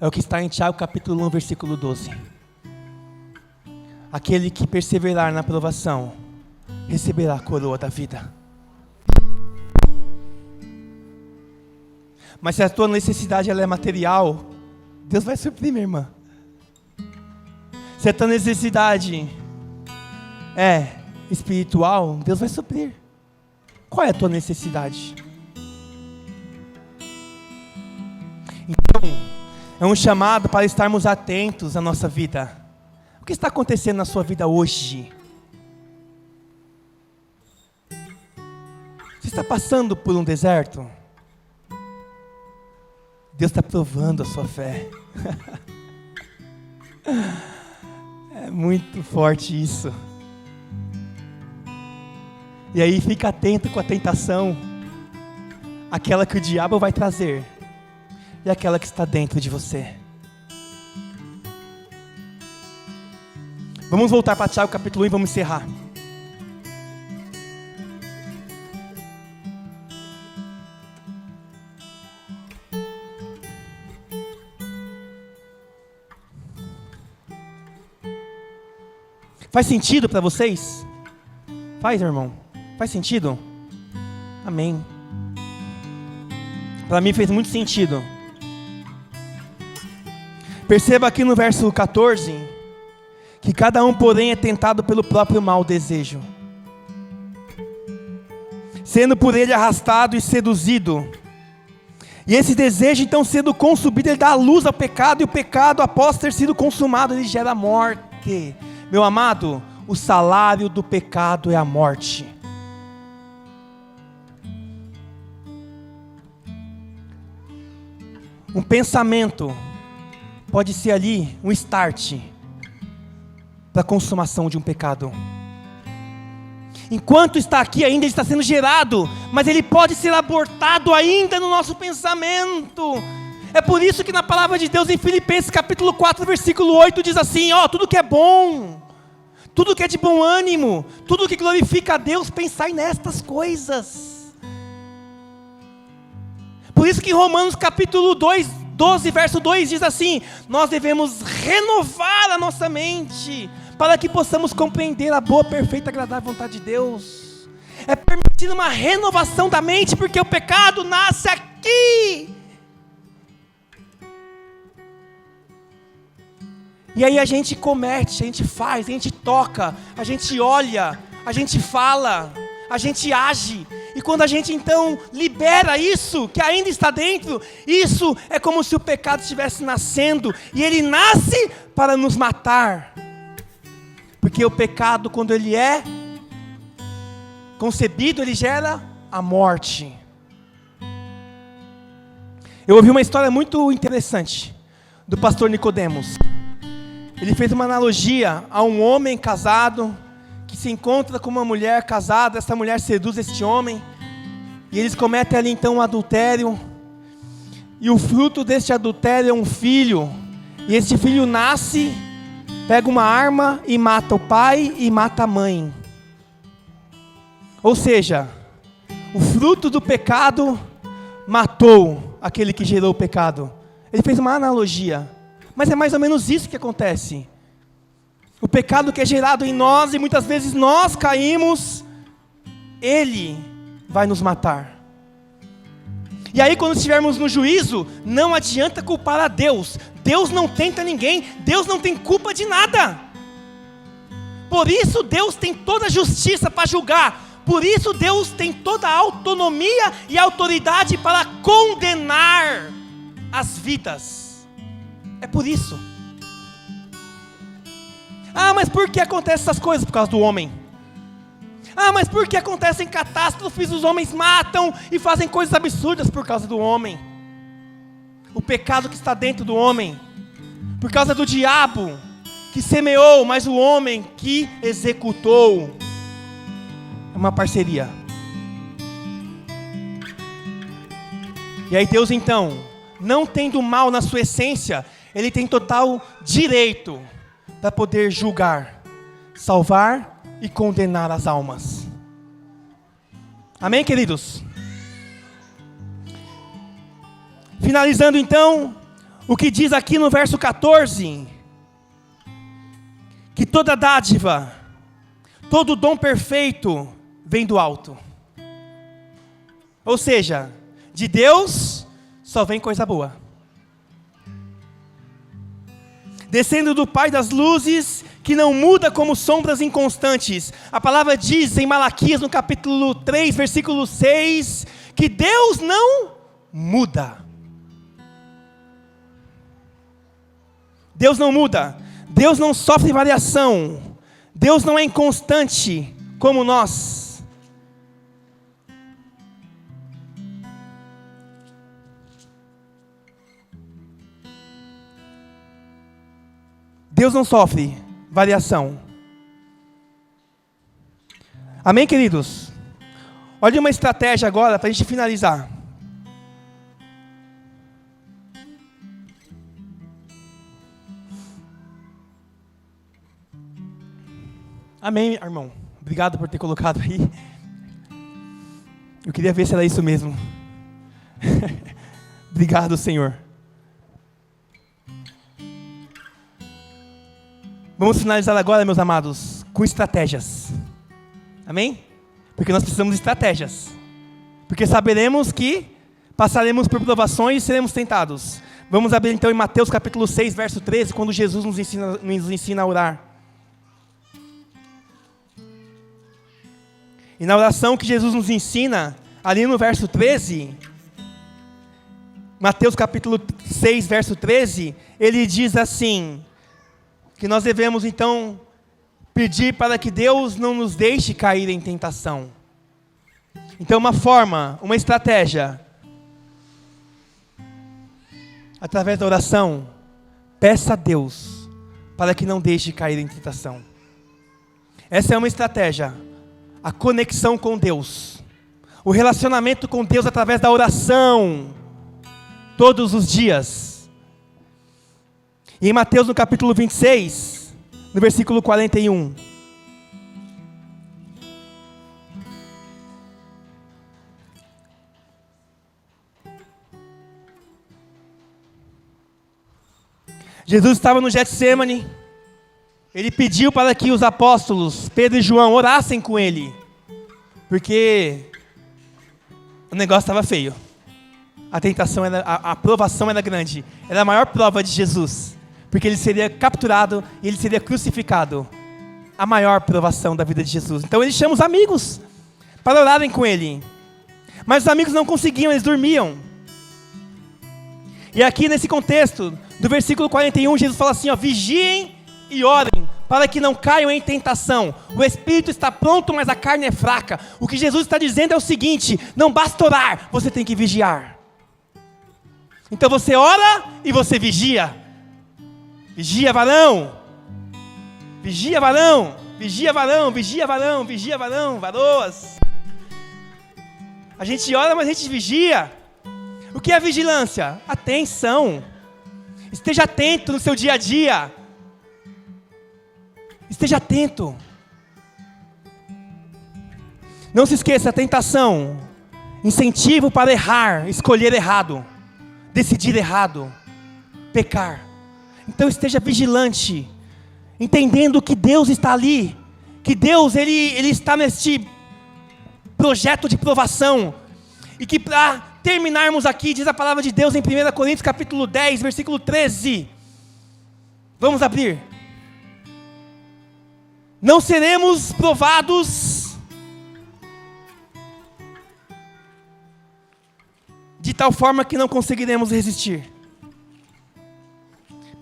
é o que está em Tiago capítulo 1, versículo 12. Aquele que perseverar na provação receberá a coroa da vida. Mas se a tua necessidade ela é material, Deus vai suprir, minha irmã. Se a tua necessidade é espiritual, Deus vai suprir. Qual é a tua necessidade? Então, é um chamado para estarmos atentos à nossa vida. O que está acontecendo na sua vida hoje? Você está passando por um deserto? Deus está provando a sua fé. É muito forte isso. E aí fica atento com a tentação, aquela que o diabo vai trazer, e aquela que está dentro de você. Vamos voltar para Tiago capítulo 1 e vamos encerrar. Faz sentido para vocês? Faz, meu irmão? Faz sentido? Amém. Para mim fez muito sentido. Perceba aqui no verso 14, que cada um, porém, é tentado pelo próprio mau desejo, sendo por ele arrastado e seduzido. E esse desejo, então, sendo consumido, ele dá a luz ao pecado, e o pecado, após ter sido consumado, ele gera morte. Meu amado, o salário do pecado é a morte. Um pensamento pode ser ali um start para a consumação de um pecado. Enquanto está aqui ainda, ele está sendo gerado, mas ele pode ser abortado ainda no nosso pensamento. É por isso que na palavra de Deus em Filipenses capítulo 4, versículo 8 diz assim, tudo que é bom, tudo que é de bom ânimo, tudo que glorifica a Deus, pensai nestas coisas. Por isso que em Romanos capítulo 12, verso 2 diz assim, nós devemos renovar a nossa mente, para que possamos compreender a boa, perfeita e agradável vontade de Deus. É permitido uma renovação da mente, porque o pecado nasce aqui. E aí a gente comete, a gente faz, a gente toca, a gente olha, a gente fala, a gente age. E quando a gente então libera isso, que ainda está dentro, isso é como se o pecado estivesse nascendo, e ele nasce para nos matar. Porque o pecado, quando ele é concebido, ele gera a morte. Eu ouvi uma história muito interessante do pastor Nicodemos. Ele fez uma analogia a um homem casado que se encontra com uma mulher casada. Essa mulher seduz este homem e eles cometem ali então um adultério, e o fruto deste adultério é um filho, e este filho nasce, pega uma arma e mata o pai e mata a mãe. Ou seja, o fruto do pecado matou aquele que gerou o pecado. Ele fez uma analogia, mas é mais ou menos isso que acontece. O pecado que é gerado em nós, e muitas vezes nós caímos, ele vai nos matar. E aí quando estivermos no juízo, não adianta culpar a Deus. Deus não tenta ninguém, Deus não tem culpa de nada. Por isso Deus tem toda a justiça para julgar. Por isso Deus tem toda a autonomia e autoridade para condenar as vidas. É por isso. Mas por que acontecem essas coisas? Por causa do homem. Mas por que acontecem catástrofes? Os homens matam e fazem coisas absurdas por causa do homem. O pecado que está dentro do homem, por causa do diabo que semeou, mas o homem que executou. É uma parceria. E aí Deus então, não tendo mal na sua essência, Ele tem total direito para poder julgar, salvar e condenar as almas. Amém, queridos? Finalizando então, o que diz aqui no verso 14, que toda dádiva, todo dom perfeito vem do alto. Ou seja, de Deus só vem coisa boa. Descendo do Pai das luzes, que não muda como sombras inconstantes. A palavra diz em Malaquias, no capítulo 3, versículo 6, que Deus não muda. Deus não muda. Deus não sofre variação. Deus não é inconstante como nós. Deus não sofre variação. Amém, queridos? Olha uma estratégia agora para a gente finalizar. Amém, irmão. Obrigado por ter colocado aí. Eu queria ver se era isso mesmo. Obrigado, Senhor. Vamos finalizar agora, meus amados, com estratégias. Amém? Porque nós precisamos de estratégias. Porque saberemos que passaremos por provações e seremos tentados. Vamos abrir então em Mateus capítulo 6, verso 13, quando Jesus nos ensina a orar. E na oração que Jesus nos ensina, ali no verso 13, Mateus capítulo 6, verso 13, ele diz assim, que nós devemos então pedir para que Deus não nos deixe cair em tentação. Então uma forma, uma estratégia, através da oração, peça a Deus para que não deixe cair em tentação. Essa é uma estratégia, a conexão com Deus, o relacionamento com Deus através da oração, todos os dias. E em Mateus no capítulo 26, no versículo 41. Jesus estava no Getsêmani. Ele pediu para que os apóstolos, Pedro e João, orassem com ele. Porque o negócio estava feio. A tentação, a provação era grande. Era a maior prova de Jesus. Porque ele seria capturado e ele seria crucificado. A maior provação da vida de Jesus. Então ele chama os amigos para orarem com ele. Mas os amigos não conseguiam, eles dormiam. E aqui nesse contexto, do versículo 41, Jesus fala assim, ó, vigiem e orem, para que não caiam em tentação. O espírito está pronto, mas a carne é fraca. O que Jesus está dizendo é o seguinte, não basta orar, você tem que vigiar. Então você ora e você vigia. Vigia, varão. Vigia, varão. Vigia, varão. Vigia, varão. Vigia, varão. Varoas. A gente ora, mas a gente vigia. O que é vigilância? Atenção. Esteja atento no seu dia a dia. Esteja atento. Não se esqueça, a tentação, incentivo para errar, escolher errado, decidir errado, pecar. Então esteja vigilante, entendendo que Deus está ali, que Deus ele está neste projeto de provação, e que para terminarmos aqui, diz a palavra de Deus em 1 Coríntios capítulo 10, versículo 13, vamos abrir. Não seremos provados de tal forma que não conseguiremos resistir.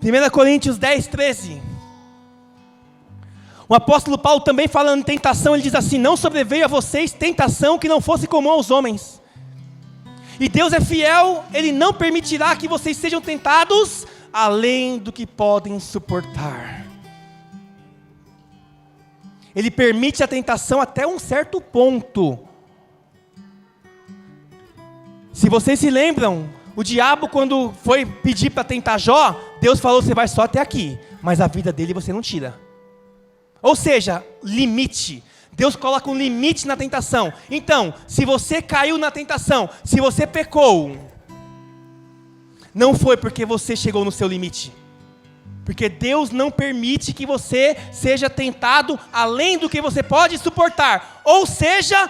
1 Coríntios 10, 13. O apóstolo Paulo também falando em tentação, ele diz assim, não sobreveio a vocês tentação que não fosse comum aos homens. E Deus é fiel, Ele não permitirá que vocês sejam tentados além do que podem suportar. Ele permite a tentação até um certo ponto. Se vocês se lembram, o diabo quando foi pedir para tentar Jó, Deus falou, você vai só até aqui, mas a vida dele você não tira. Ou seja, limite. Deus coloca um limite na tentação. Então, se você caiu na tentação, se você pecou, não foi porque você chegou no seu limite. Porque Deus não permite que você seja tentado além do que você pode suportar. Ou seja,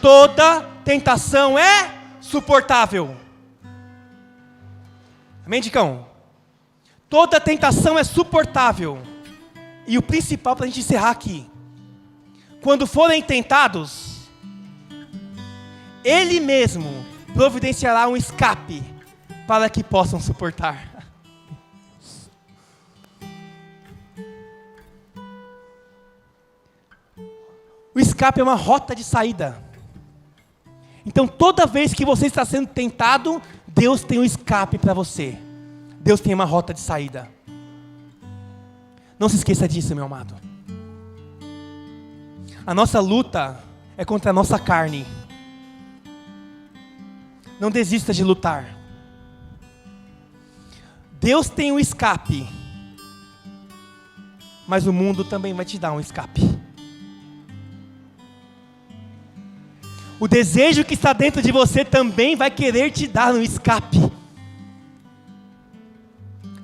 toda tentação é suportável. Amém, Dicão? Toda tentação é suportável. E o principal para a gente encerrar aqui. Quando forem tentados, Ele mesmo providenciará um escape para que possam suportar. O escape é uma rota de saída. Então toda vez que você está sendo tentado, Deus tem um escape para você. Deus tem uma rota de saída. Não se esqueça disso, meu amado. A nossa luta é contra a nossa carne. Não desista de lutar. Deus tem um escape, mas o mundo também vai te dar um escape. O desejo que está dentro de você também vai querer te dar um escape.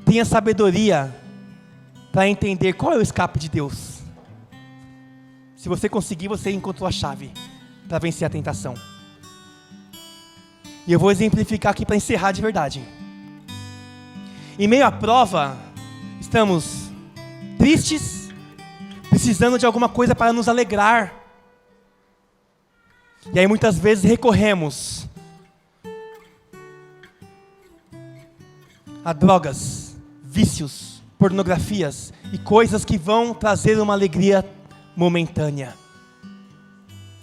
Tenha sabedoria para entender qual é o escape de Deus. Se você conseguir, você encontrou a chave para vencer a tentação. E eu vou exemplificar aqui para encerrar de verdade. Em meio à prova, estamos tristes, precisando de alguma coisa para nos alegrar. E aí muitas vezes recorremos a drogas, vícios, pornografias e coisas que vão trazer uma alegria momentânea.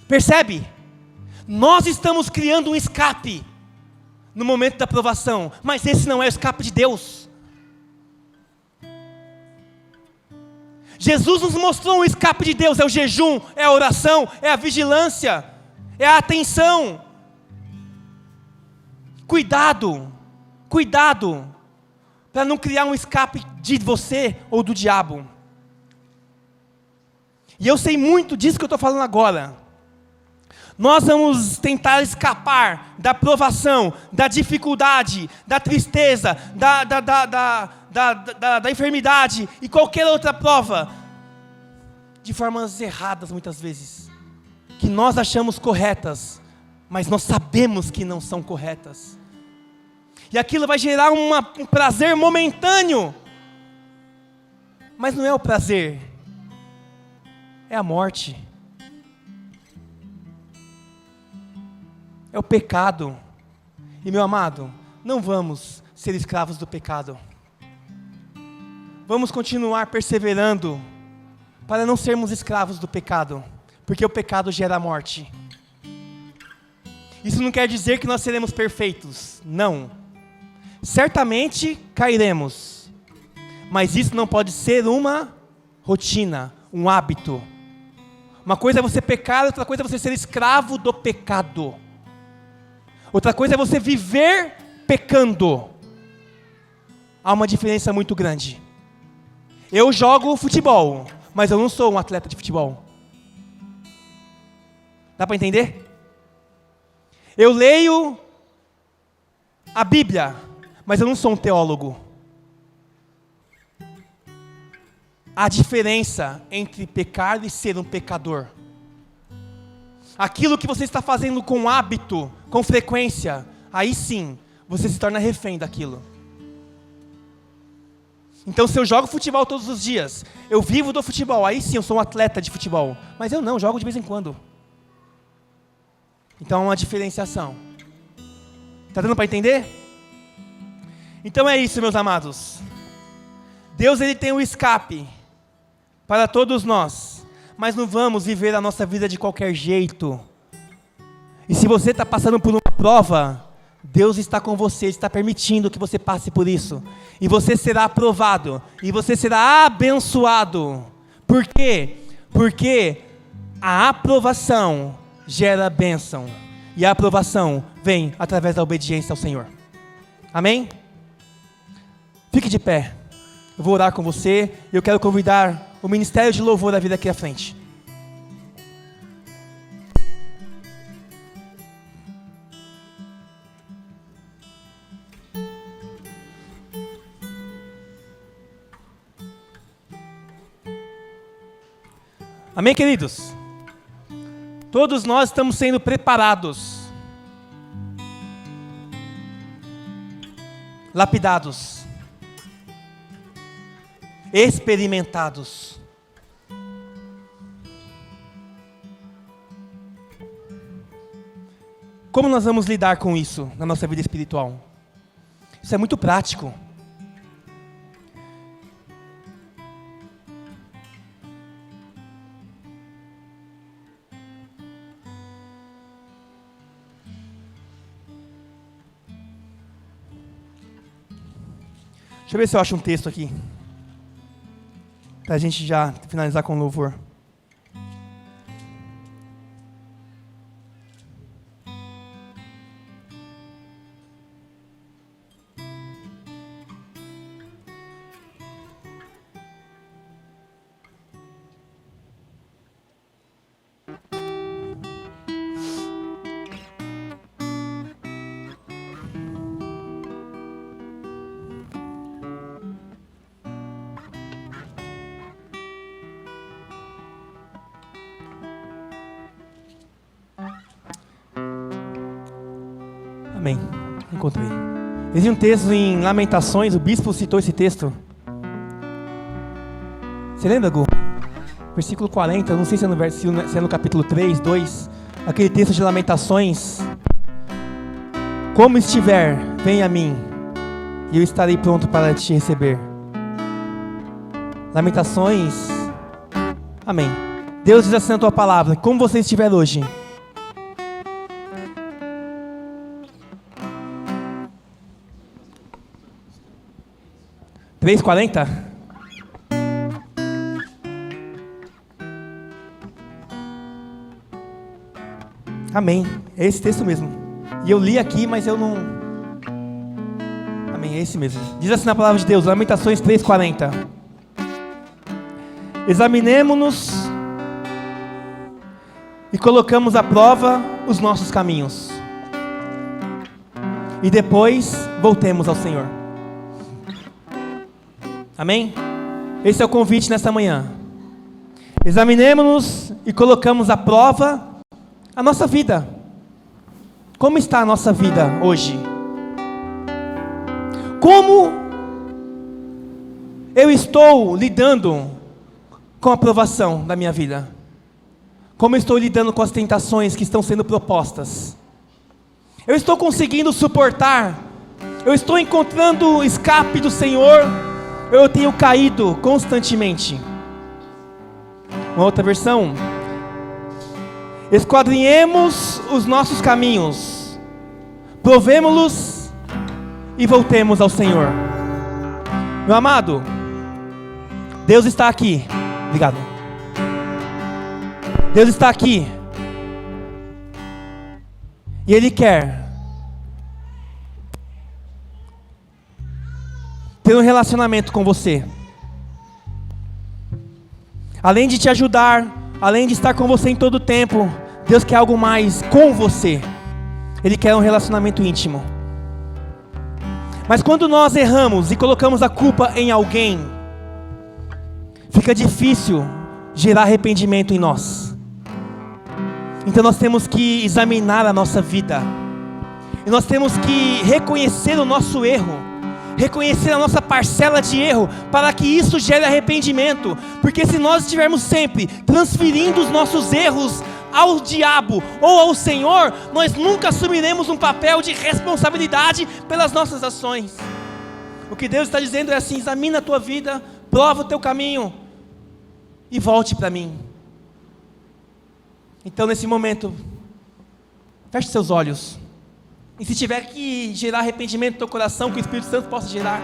Percebe? Nós estamos criando um escape no momento da provação, mas esse não é o escape de Deus. Jesus nos mostrou um escape de Deus, é o jejum, é a oração, é a vigilância, é a atenção. Cuidado, cuidado, para não criar um escape de você ou do diabo. E eu sei muito disso que eu estou falando agora. Nós vamos tentar escapar da provação, da dificuldade, da tristeza, da enfermidade e qualquer outra prova, de formas erradas muitas vezes, que nós achamos corretas, mas nós sabemos que não são corretas. E aquilo vai gerar um prazer momentâneo, mas não é o prazer, é a morte. É o pecado. E meu amado, não vamos ser escravos do pecado. Vamos continuar perseverando para não sermos escravos do pecado, porque o pecado gera morte. Isso não quer dizer que nós seremos perfeitos, não. Certamente cairemos, mas isso não pode ser uma rotina, um hábito. Uma coisa é você pecar, outra coisa é você ser escravo do pecado. Outra coisa é você viver pecando. Há uma diferença muito grande. Eu jogo futebol, mas eu não sou um atleta de futebol. Dá para entender? Eu leio a Bíblia, mas eu não sou um teólogo. Há diferença entre pecar e ser um pecador. Aquilo que você está fazendo com hábito, com frequência, aí sim, você se torna refém daquilo. Então se eu jogo futebol todos os dias, eu vivo do futebol, aí sim eu sou um atleta de futebol. Mas eu não, jogo de vez em quando. Então há uma diferenciação. Está dando para entender? Então é isso, meus amados. Deus, ele tem um escape para todos nós, mas não vamos viver a nossa vida de qualquer jeito. E se você está passando por uma prova, Deus está com você, está permitindo que você passe por isso. E você será aprovado, e você será abençoado. Por quê? Porque a aprovação gera bênção, e a aprovação vem através da obediência ao Senhor. Amém? Fique de pé. Eu vou orar com você, e eu quero convidar o Ministério de Louvor a vir aqui à frente. Amém, queridos? Todos nós estamos sendo preparados, lapidados, experimentados. Como nós vamos lidar com isso na nossa vida espiritual? Isso é muito prático. Deixa eu ver se eu acho um texto aqui, para a gente já finalizar com louvor. Amém. Encontrei. Existe um texto em Lamentações, o bispo citou esse texto. Você lembra, Gu? Versículo 40, não sei se é no capítulo 3, 2, aquele texto de Lamentações. Como estiver, venha a mim, e eu estarei pronto para te receber. Lamentações. Amém. Deus diz assim na tua palavra, como você estiver hoje. Três 40? Amém. É esse texto mesmo. E eu li aqui, mas eu não... Amém, é esse mesmo. Diz assim na palavra de Deus, Lamentações 3:40. Examinemo-nos e colocamos à prova os nossos caminhos. E depois voltemos ao Senhor. Amém? Esse é o convite nesta manhã. Examinemo-nos e colocamos à prova a nossa vida. Como está a nossa vida hoje? Como eu estou lidando com a provação da minha vida? Como eu estou lidando com as tentações que estão sendo propostas? Eu estou conseguindo suportar? Eu estou encontrando o escape do Senhor? Eu tenho caído constantemente? Uma outra versão: esquadrinhemos os nossos caminhos, provemo-los e voltemos ao Senhor. Meu amado, Deus está aqui. Obrigado. Deus está aqui. E Ele quer ter um relacionamento com você. Além de te ajudar, além de estar com você em todo o tempo, Deus quer algo mais com você. Ele quer um relacionamento íntimo. Mas quando nós erramos e colocamos a culpa em alguém, fica difícil gerar arrependimento em nós. Então nós temos que examinar a nossa vida. E nós temos que reconhecer o nosso erro. Reconhecer a nossa parcela de erro, para que isso gere arrependimento. Porque se nós estivermos sempre transferindo os nossos erros ao diabo ou ao Senhor, nós nunca assumiremos um papel de responsabilidade pelas nossas ações. O que Deus está dizendo é assim: examina a tua vida, prova o teu caminho e volte para mim. Então nesse momento, feche seus olhos. E se tiver que gerar arrependimento no teu coração, que o Espírito Santo possa gerar.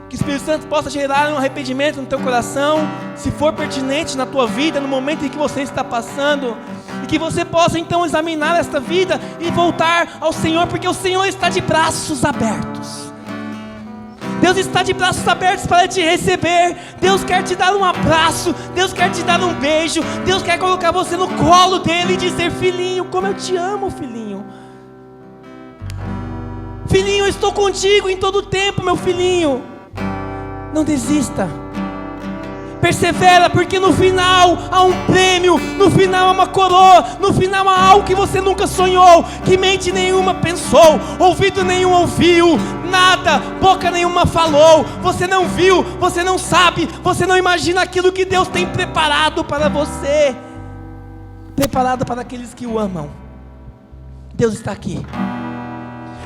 Que o Espírito Santo possa gerar um arrependimento no teu coração, se for pertinente na tua vida, no momento em que você está passando. E que você possa então examinar esta vida e voltar ao Senhor, porque o Senhor está de braços abertos. Deus está de braços abertos para te receber. Deus quer te dar um abraço, Deus quer te dar um beijo, Deus quer colocar você no colo dele e dizer: filhinho, como eu te amo, filhinho. Filhinho, eu estou contigo em todo o tempo, meu filhinho. Não desista. Persevera, porque no final há um prêmio, no final há uma coroa, no final há algo que você nunca sonhou, que mente nenhuma pensou, ouvido nenhum ouviu, nada, boca nenhuma falou, você não viu, você não sabe, você não imagina aquilo que Deus tem preparado para você, preparado para aqueles que o amam. Deus está aqui.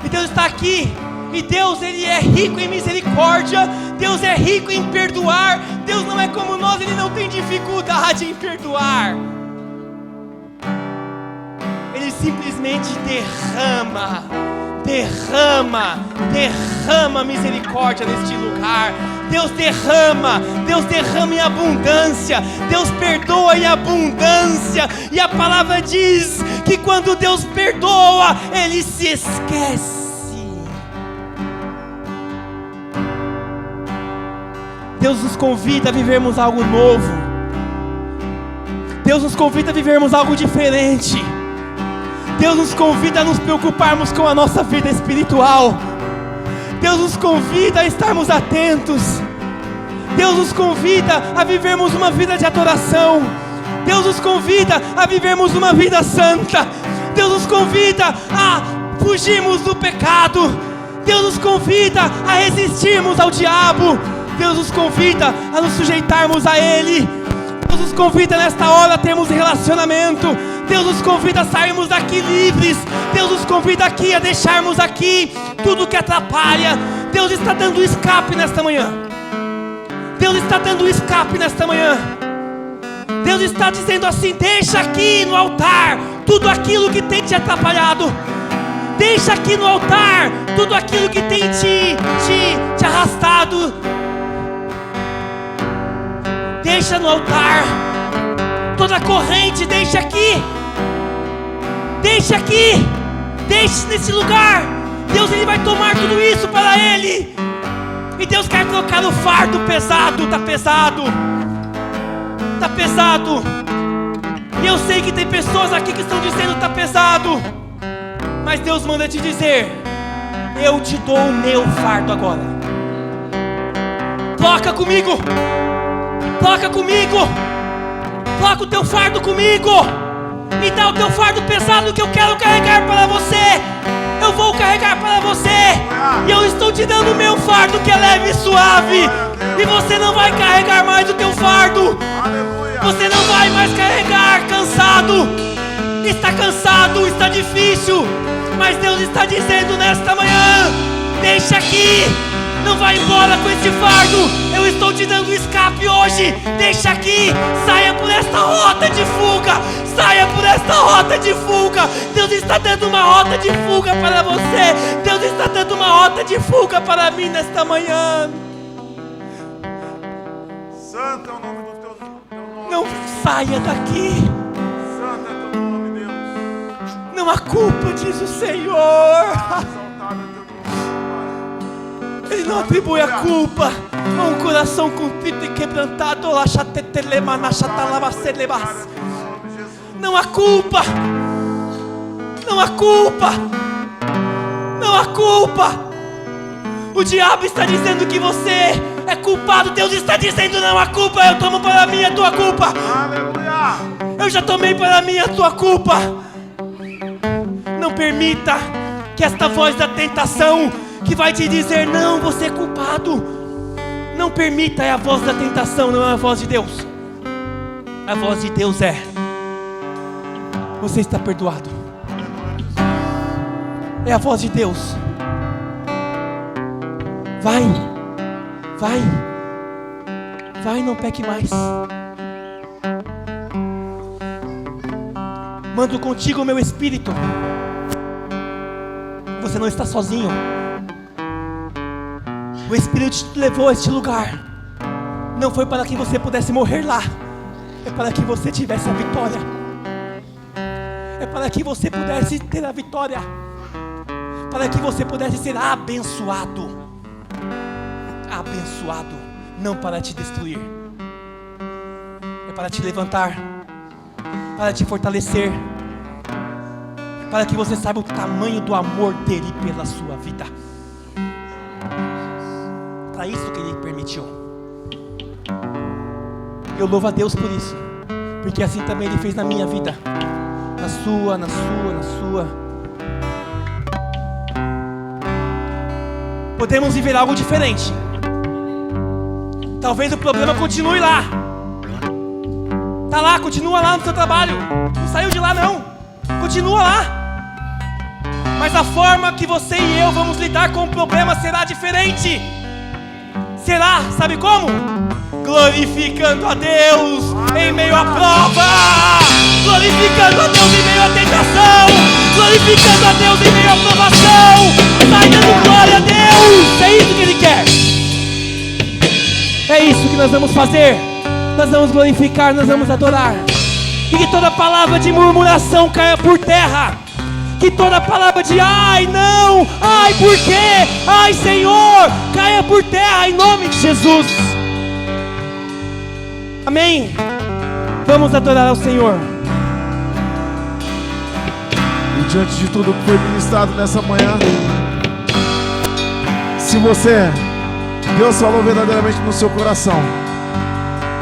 E Deus está aqui. E Deus, Ele é rico em misericórdia. Deus é rico em perdoar. Deus não é como nós, Ele não tem dificuldade em perdoar. Ele simplesmente derrama misericórdia neste lugar. Deus derrama em abundância. Deus perdoa em abundância. E a palavra diz que quando Deus perdoa, Ele se esquece. Deus nos convida a vivermos algo novo. Deus nos convida a vivermos algo diferente. Deus nos convida a nos preocuparmos com a nossa vida espiritual. Deus nos convida a estarmos atentos. Deus nos convida a vivermos uma vida de adoração. Deus nos convida a vivermos uma vida santa. Deus nos convida a fugimos do pecado. Deus nos convida a resistirmos ao diabo. Deus nos convida a nos sujeitarmos a Ele. Deus nos convida nesta hora a termos relacionamento. Deus nos convida a sairmos daqui livres. Deus nos convida aqui a deixarmos aqui tudo que atrapalha. Deus está dando escape nesta manhã. Deus está dando escape nesta manhã. Deus está dizendo assim: deixa aqui no altar tudo aquilo que tem te atrapalhado. Deixa aqui no altar tudo aquilo que tem te arrastado. Deixa no altar toda corrente, deixa aqui. Deixa aqui. Deixe nesse lugar. Deus, Ele vai tomar tudo isso para Ele. E Deus quer colocar o fardo pesado. Está pesado. Está pesado. E eu sei que tem pessoas aqui que estão dizendo: está pesado. Mas Deus manda te dizer: eu te dou o meu fardo agora. Troca comigo. Troca comigo. Troca o teu fardo comigo. Me dá o teu fardo pesado que eu quero carregar para você. Eu vou carregar para você. E eu estou te dando o meu fardo que é leve e suave. E você não vai carregar mais o teu fardo. Você não vai mais carregar cansado. Está cansado, está difícil. Mas Deus está dizendo nesta manhã: deixa aqui. Não vai embora com esse fardo. Eu estou te dando escape hoje. Deixa aqui. Saia por esta rota de fuga. Saia por esta rota de fuga. Deus está dando uma rota de fuga para você. Deus está dando uma rota de fuga para mim nesta manhã. Santo é o nome do teu nome. Não saia daqui. Santo é teu nome, Deus. Não há culpa, diz o Senhor. Ele não atribui a culpa a um coração contrito e quebrantado. Não há culpa. Não há culpa. Não há culpa. O diabo está dizendo que você é culpado. Deus está dizendo: não há culpa. Eu tomo para mim a tua culpa. Aleluia. Eu já tomei para mim a tua culpa. Não permita que esta voz da tentação, que vai te dizer: não, você é culpado. Não permita. É a voz da tentação, não é a voz de Deus. A voz de Deus é: você está perdoado. É a voz de Deus. Vai. Vai. Vai, não peque mais. Mando contigo o meu espírito. Você não está sozinho. O Espírito te levou a este lugar. Não foi para que você pudesse morrer lá. É para que você tivesse a vitória. É para que você pudesse ter a vitória. Para que você pudesse ser abençoado. Abençoado. Não para te destruir. É para te levantar. Para te fortalecer. Para que você saiba o tamanho do amor dele pela sua vida. Para isso que ele permitiu. Eu louvo a Deus por isso, porque assim também ele fez na minha vida, na sua, na sua, na sua. Podemos viver algo diferente. Talvez o problema continue lá. Tá lá, continua lá no seu trabalho. Não saiu de lá não. Continua lá. Mas a forma que você e eu vamos lidar com o problema será diferente. Será, sabe como? Glorificando a Deus em meio à prova. Glorificando a Deus em meio à tentação. Glorificando a Deus em meio à provação. Sai dando glória a Deus. É isso que Ele quer. É isso que nós vamos fazer. Nós vamos glorificar, nós vamos adorar. E que toda palavra de murmuração caia por terra. Que toda palavra de ai não, ai por quê, ai Senhor, caia por terra em nome de Jesus. Amém. Vamos adorar ao Senhor. E diante de tudo que foi ministrado nessa manhã, se Deus falou verdadeiramente no seu coração,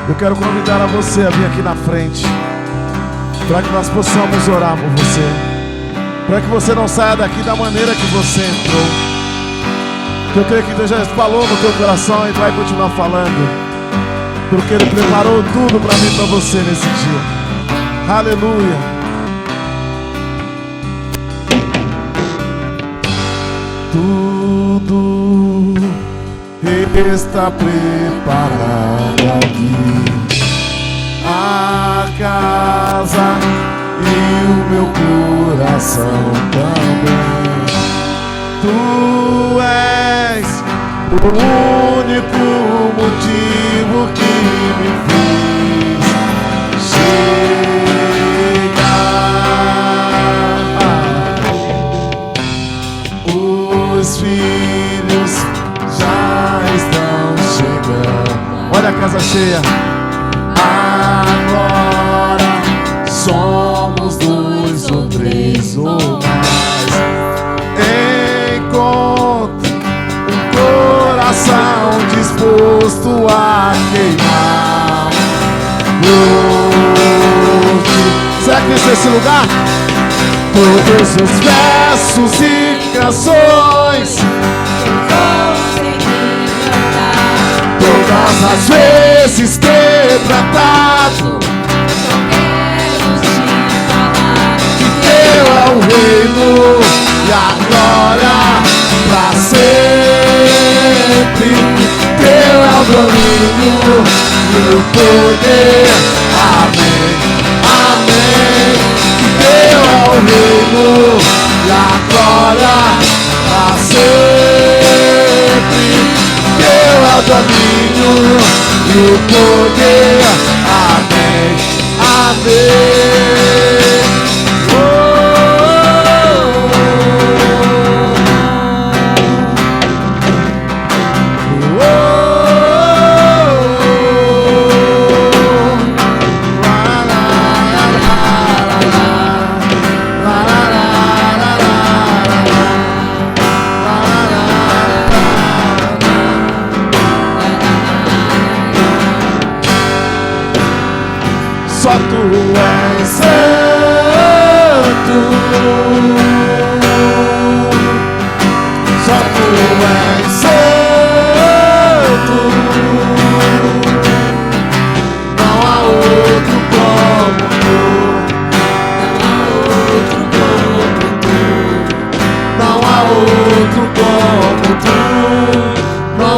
eu quero convidar a você a vir aqui na frente, para que nós possamos orar por você. para que você não saia daqui da maneira que você entrou. Eu creio que Deus já falou no teu coração e vai continuar falando, porque Ele preparou tudo para mim e para você nesse dia. Aleluia. Tudo está preparado aqui, a casa e o meu coração também. Tu és o único motivo que me fez chegar. Os filhos já estão chegando. Olha a casa cheia. Agora somos 2 ou 3 ou mais. Encontre um coração disposto a queimar. Hoje, será que esse é esse lugar? Todos os versos e canções, todas as vezes quebrantado, que teu é o reino e a glória pra sempre. Teu é o domínio e o poder. Amém, amém. Que teu é o reino e a glória pra sempre. Teu é o domínio e o poder. Amém, amém. Só tu és santo, só tu és santo, não há outro como tu,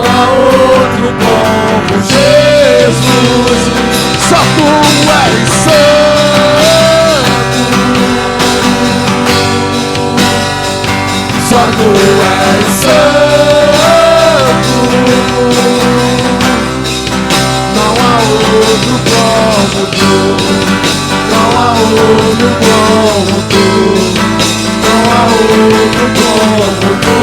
não há outro como tu, não há outro como tu, não há outro como Jesus. Só tu és santo, só tu és santo, não há outro como tu, não há outro como tu, não há outro como tu,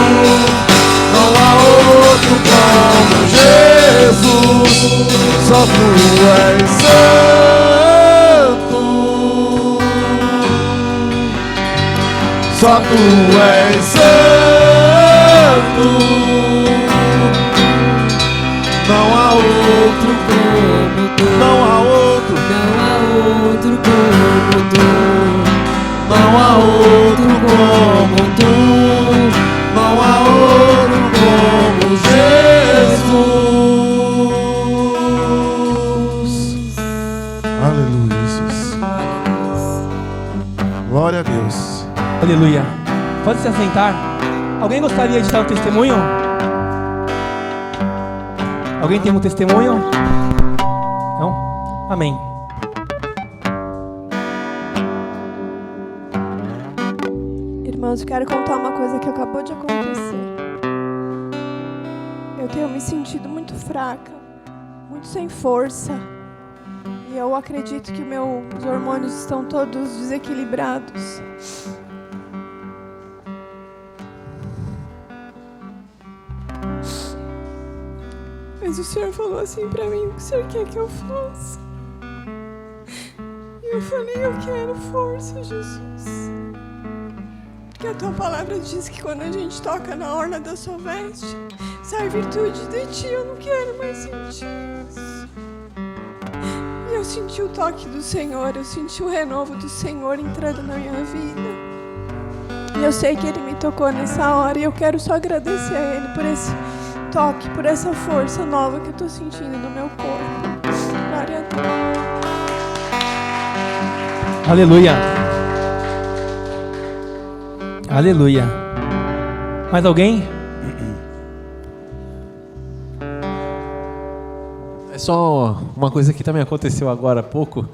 não há outro como Jesus. Só tu és santo, só tu és santo, não há outro como tu, não há outro, não há outro como tu, não há outro como tu, não há outro como Jesus. Aleluia, Jesus. Glória a Deus. Aleluia. Pode se assentar. Alguém gostaria de dar um testemunho? Alguém tem um testemunho? Não? Amém. Irmãos, eu quero contar uma coisa que acabou de acontecer. Eu tenho me sentido muito fraca, muito sem força. E eu acredito que meus hormônios estão todos desequilibrados. Mas o Senhor falou assim pra mim: o que o Senhor quer que eu faça? E eu falei: eu quero força, Jesus. Porque a tua palavra diz que quando a gente toca na orla da sua veste, sai virtude de ti. Eu não quero mais sentir isso. E eu senti o toque do Senhor, eu senti o renovo do Senhor entrando na minha vida. E eu sei que Ele me tocou nessa hora e eu quero só agradecer a Ele por esse toque, por essa força nova que eu estou sentindo no meu corpo. Glória a Deus. Aleluia. Aleluia. Mais alguém? É só uma coisa que também aconteceu agora há pouco,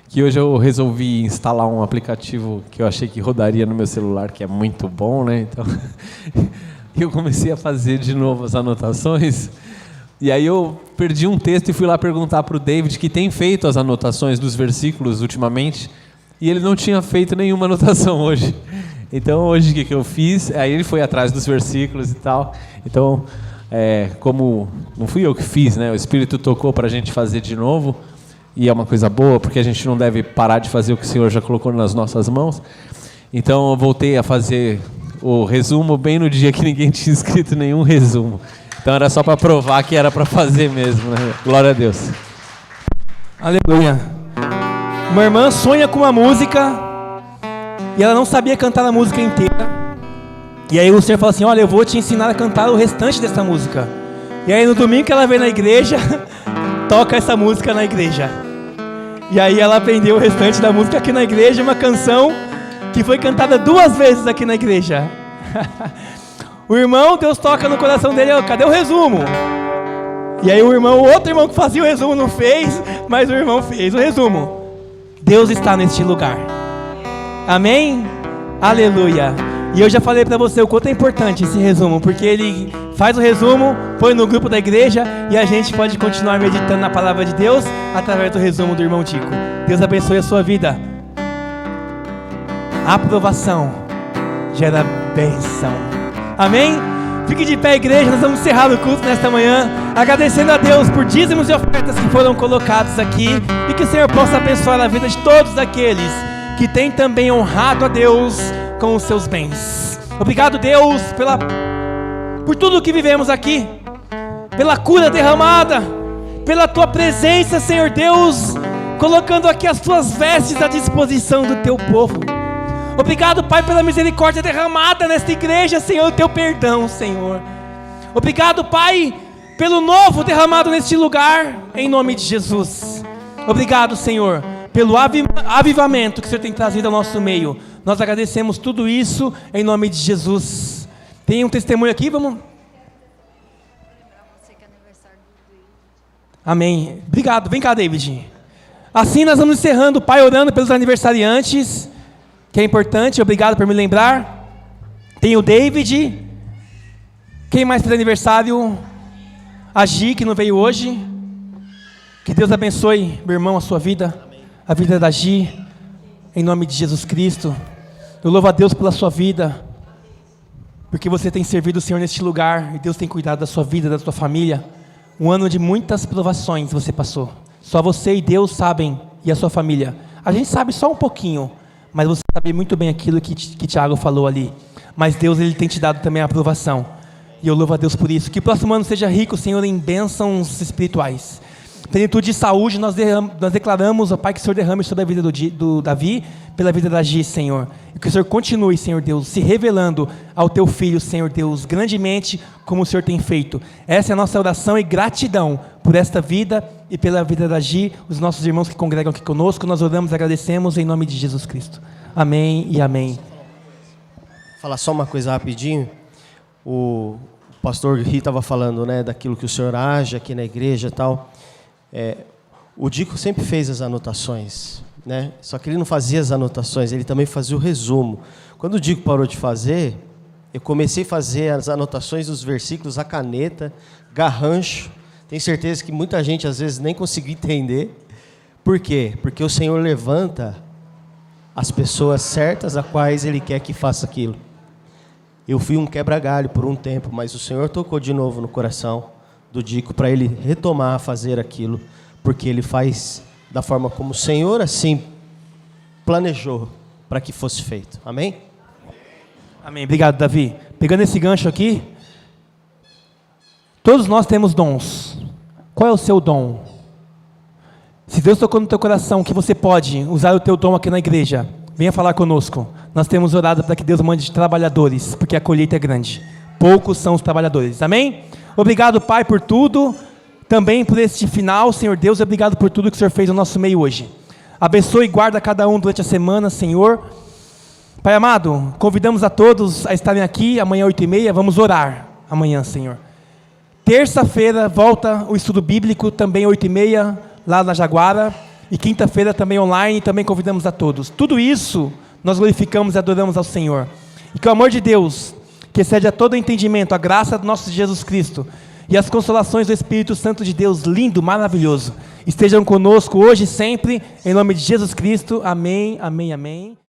que hoje eu resolvi instalar um aplicativo que eu achei que rodaria no meu celular, que é muito bom, né? Então, eu comecei a fazer de novo as anotações, e aí eu perdi um texto e fui lá perguntar para o David, que tem feito as anotações dos versículos ultimamente, e ele não tinha feito nenhuma anotação hoje. Então, hoje o que eu fiz? Aí ele foi atrás dos versículos e tal. Então, como não fui eu que fiz, né? O Espírito tocou para a gente fazer de novo, e é uma coisa boa, porque a gente não deve parar de fazer o que o Senhor já colocou nas nossas mãos. Então eu voltei a fazer o resumo bem no dia que ninguém tinha escrito nenhum resumo. Então era só para provar que era para fazer mesmo, né? Glória a Deus. Aleluia. Uma irmã sonha com uma música e ela não sabia cantar a música inteira. E aí o Senhor fala assim: olha, eu vou te ensinar a cantar o restante dessa música. E aí no domingo que ela vem na igreja, toca essa música na igreja. E aí ela aprendeu o restante da música aqui na igreja, uma canção que foi cantada 2 vezes aqui na igreja. O irmão, Deus toca no coração dele: cadê o resumo? E aí o outro irmão que fazia o resumo não fez, mas o irmão fez o resumo. Deus está neste lugar. Amém? Aleluia. E eu já falei para você o quanto é importante esse resumo, porque ele faz o resumo, põe no grupo da igreja e a gente pode continuar meditando na palavra de Deus através do resumo do irmão Tico. Deus abençoe a sua vida. Aprovação gera bênção. Amém? Fique de pé, igreja. Nós vamos encerrar o culto nesta manhã, agradecendo a Deus por dízimos e ofertas que foram colocados aqui, e que o Senhor possa abençoar a vida de todos aqueles que têm também honrado a Deus com os seus bens. Obrigado, Deus, por tudo que vivemos aqui, pela cura derramada, pela Tua presença, Senhor Deus, colocando aqui as Tuas vestes à disposição do Teu povo. Obrigado, Pai, pela misericórdia derramada nesta igreja, Senhor, o Teu perdão, Senhor. Obrigado, Pai, pelo novo derramado neste lugar, em nome de Jesus. Obrigado, Senhor, pelo avivamento que o Senhor tem trazido ao nosso meio. Nós agradecemos tudo isso em nome de Jesus. Tem um testemunho aqui, vamos? Amém. Obrigado, vem cá, David. Assim nós vamos encerrando, Pai, orando pelos aniversariantes, que é importante. Obrigado por me lembrar. Tem o David. Quem mais fez aniversário? A Gi, que não veio hoje. Que Deus abençoe, meu irmão, a sua vida. A vida da Gi, em nome de Jesus Cristo. Eu louvo a Deus pela sua vida, porque você tem servido o Senhor neste lugar, e Deus tem cuidado da sua vida, da sua família. Um ano de muitas provações você passou. Só você e Deus sabem, e a sua família. A gente sabe só um pouquinho, mas você sabe muito bem aquilo que Tiago falou ali. Mas Deus, Ele tem te dado também a aprovação. E eu louvo a Deus por isso. Que o próximo ano seja rico, Senhor, em bênçãos espirituais. Plenitude de saúde, nós declaramos, ó Pai, que o Senhor derrame sobre a vida do Davi, pela vida da Gi, Senhor. E que o Senhor continue, Senhor Deus, se revelando ao Teu Filho, Senhor Deus, grandemente, como o Senhor tem feito. Essa é a nossa oração e gratidão por esta vida e pela vida da Gi, os nossos irmãos que congregam aqui conosco. Nós oramos e agradecemos em nome de Jesus Cristo. Amém e amém. Vou falar só uma coisa rapidinho. O pastor Ri estava falando, né, daquilo que o Senhor age aqui na igreja e tal. O Dico sempre fez as anotações, né? Só que ele não fazia as anotações, ele também fazia o resumo. Quando o Dico parou de fazer, eu comecei a fazer as anotações dos versículos, a caneta, garrancho. Tenho certeza que muita gente às vezes nem conseguiu entender. Por quê? Porque o Senhor levanta as pessoas certas a quais Ele quer que faça aquilo. Eu fui um quebra-galho por um tempo, mas o Senhor tocou de novo no coração do Dico para ele retomar a fazer aquilo, porque ele faz da forma como o Senhor assim planejou para que fosse feito. Amém? Amém. Obrigado, Davi. Pegando esse gancho aqui, todos nós temos dons. Qual é o seu dom? Se Deus tocou no teu coração que você pode usar o teu dom aqui na igreja, venha falar conosco. nós temos orado para que Deus mande trabalhadores, porque a colheita é grande. Poucos são os trabalhadores. Amém? Obrigado, Pai, por tudo. Também por este final, Senhor Deus, obrigado por tudo que o Senhor fez no nosso meio hoje. Abençoe e guarda cada um durante a semana, Senhor. Pai amado, convidamos a todos a estarem aqui, amanhã 8h30, vamos orar amanhã, Senhor. Terça-feira volta o estudo bíblico, também 8h30, lá na Jaguara. E quinta-feira também online, também convidamos a todos. Tudo isso, nós glorificamos e adoramos ao Senhor. E que o amor de Deus, que excede a todo entendimento, a graça do nosso Jesus Cristo, e as consolações do Espírito Santo de Deus, lindo, maravilhoso, estejam conosco hoje e sempre, em nome de Jesus Cristo. Amém, amém, amém.